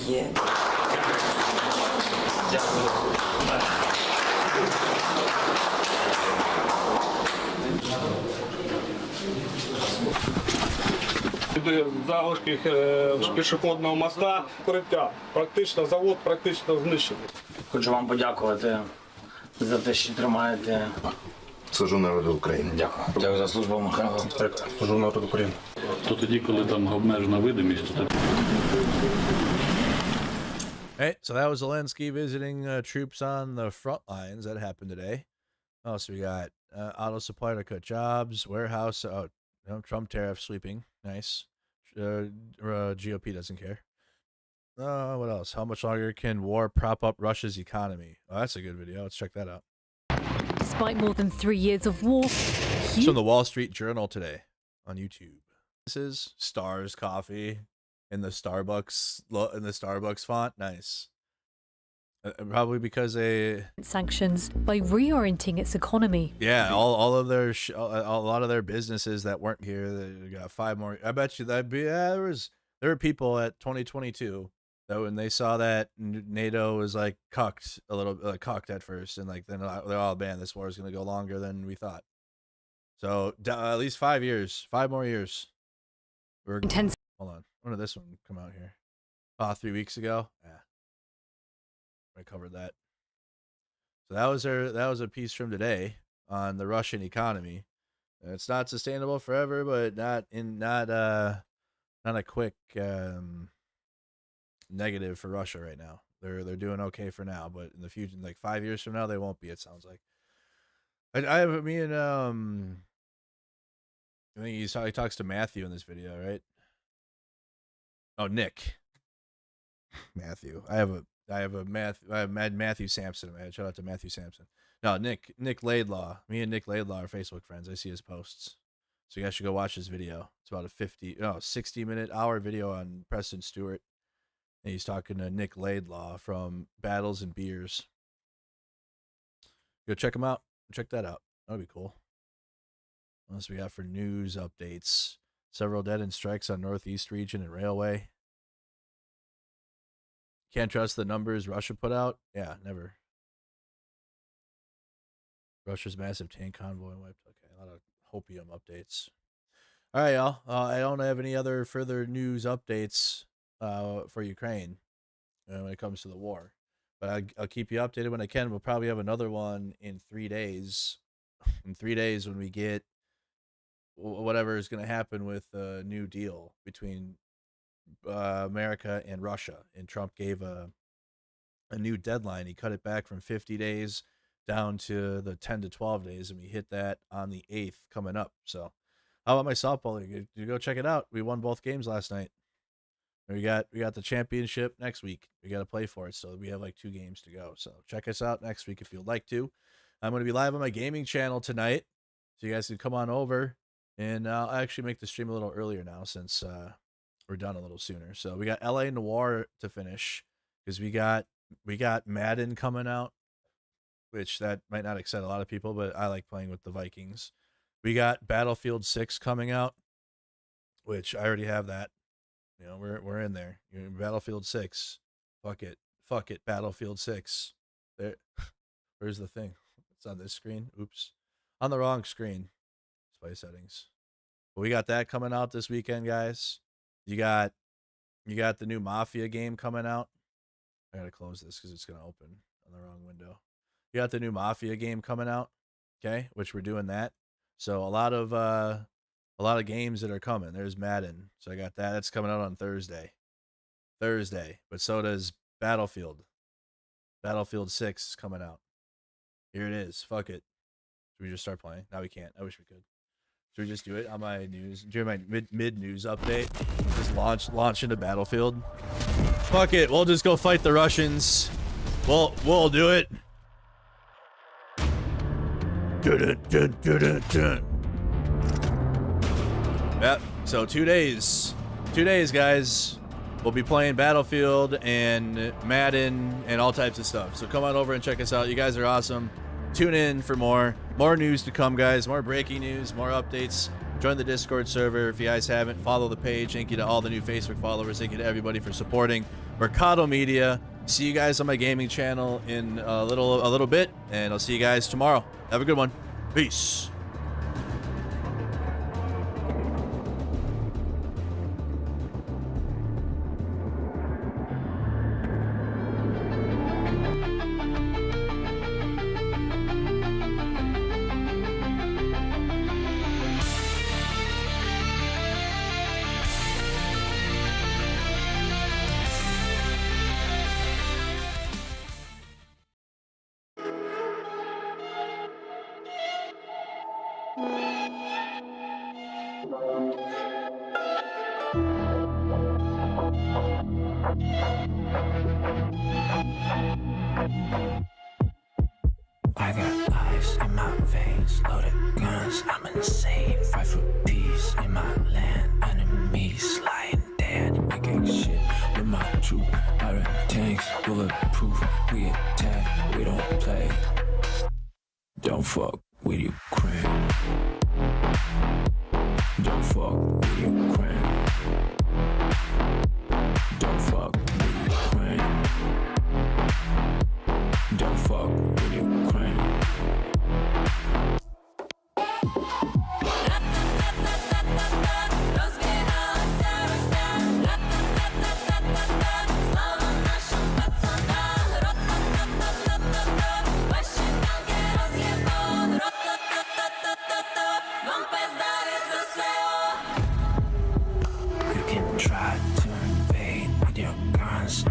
Є. Дякую. Залишки пішохідного моста, вкриття. Практично завод знищений. Хочу вам подякувати за те, що тримаєте. Служу народу України. Дякую. Дякую за службу, Михайло. Служу народу України. То тоді, коли там обмежена видимість, то Hey, so that was Zelenskyy visiting troops on the front lines. That happened today. What else we got? Auto supplier to cut jobs, warehouse. Oh, Trump tariff sweeping. Nice. GOP doesn't care. What else? How much longer can war prop up Russia's economy? Oh, that's a good video. Let's check that out. Despite more than 3 years of war. It's from the Wall Street Journal today on YouTube. This is Stars Coffee. In the Starbucks font, nice. Probably because Sanctions by reorienting its economy. Yeah, all of their a lot of their businesses that weren't here, they got 5 more. I bet you there were people at 2022 that when they saw that NATO was like cucked a little, cucked at first, and like then they're all, man, this war is going to go longer than we thought. So at least 5 years, 5 more years. Hold on. When did this one come out here? 3 weeks ago. Yeah, I covered that. So that was a piece from today on the Russian economy. It's not sustainable forever, but not a quick negative for Russia right now. They're doing okay for now, but in the future, like 5 years from now, they won't be. It sounds like. I have me and I think he talks to Matthew in this video, right? Oh, Nick. Matthew. I have Matthew Sampson. Shout out to Matthew Sampson. No, Nick Laidlaw. Me and Nick Laidlaw are Facebook friends. I see his posts. So you guys should go watch his video. It's about a 60-minute hour video on Preston Stewart. And he's talking to Nick Laidlaw from Battles and Beers. Go check him out. Check that out. That'd be cool. What else we got for news updates? Several dead in strikes on Northeast region and railway. Can't trust the numbers Russia put out? Yeah, never. Russia's massive tank convoy wiped. Okay, a lot of hopium updates. All right, y'all. I don't have any other further news updates for Ukraine when it comes to the war. But I'll keep you updated when I can. We'll probably have another one in 3 days. In 3 days when we get whatever is going to happen with the new deal between America and Russia. And Trump gave a new deadline. He cut it back from 50 days down to the 10 to 12 days, and we hit that on the 8th coming up. So how about my softball league? You go check it out. We won both games last night. We got the championship next week. We got to play for it, so we have like 2 games to go. So check us out next week if you'd like to. I'm going to be live on my gaming channel tonight, so you guys can come on over. And I'll actually make the stream a little earlier now since we're done a little sooner. So we got LA Noir to finish because we got Madden coming out, which that might not excite a lot of people, but I like playing with the Vikings. We got Battlefield 6 coming out, which I already have that. You know, we're in there. You're in Battlefield 6. Fuck it. Battlefield 6. There. Where's the thing? It's on this screen. Oops. On the wrong screen. Display settings. But we got that coming out this weekend, guys. You got the new Mafia game coming out. I gotta close this because it's gonna open on the wrong window. You got the new Mafia game coming out, okay? Which we're doing that. So a lot of games that are coming. There's Madden. So I got that. That's coming out on Thursday. But so does Battlefield. Battlefield 6 is coming out. Here it is. Fuck it. Should we just start playing? No, we can't. I wish we could. Should we just do it on my news? During my mid news update? Just launch into Battlefield. Fuck it. We'll just go fight the Russians. We'll do it. Yep. So 2 days. 2 days, guys. We'll be playing Battlefield and Madden and all types of stuff. So come on over and check us out. You guys are awesome. Tune in for more news to come, guys. More breaking news, more updates. Join the Discord server if you guys haven't. Follow the page. Thank you to all the new Facebook followers. Thank you to everybody for supporting Mercado Media. See you guys on my gaming channel in a little bit, and I'll see you guys tomorrow. Have a good one. Peace. I got ice in my veins, loaded guns, I'm insane. Fight for peace in my land, enemies lying dead. I gang shit with my troop, iron tanks, bulletproof. We attack, we don't play. Don't fuck with Ukraine. Don't fuck with Ukraine. Don't fuck with Ukraine. Don't fuck with Ukraine. You can try to invade with your guns.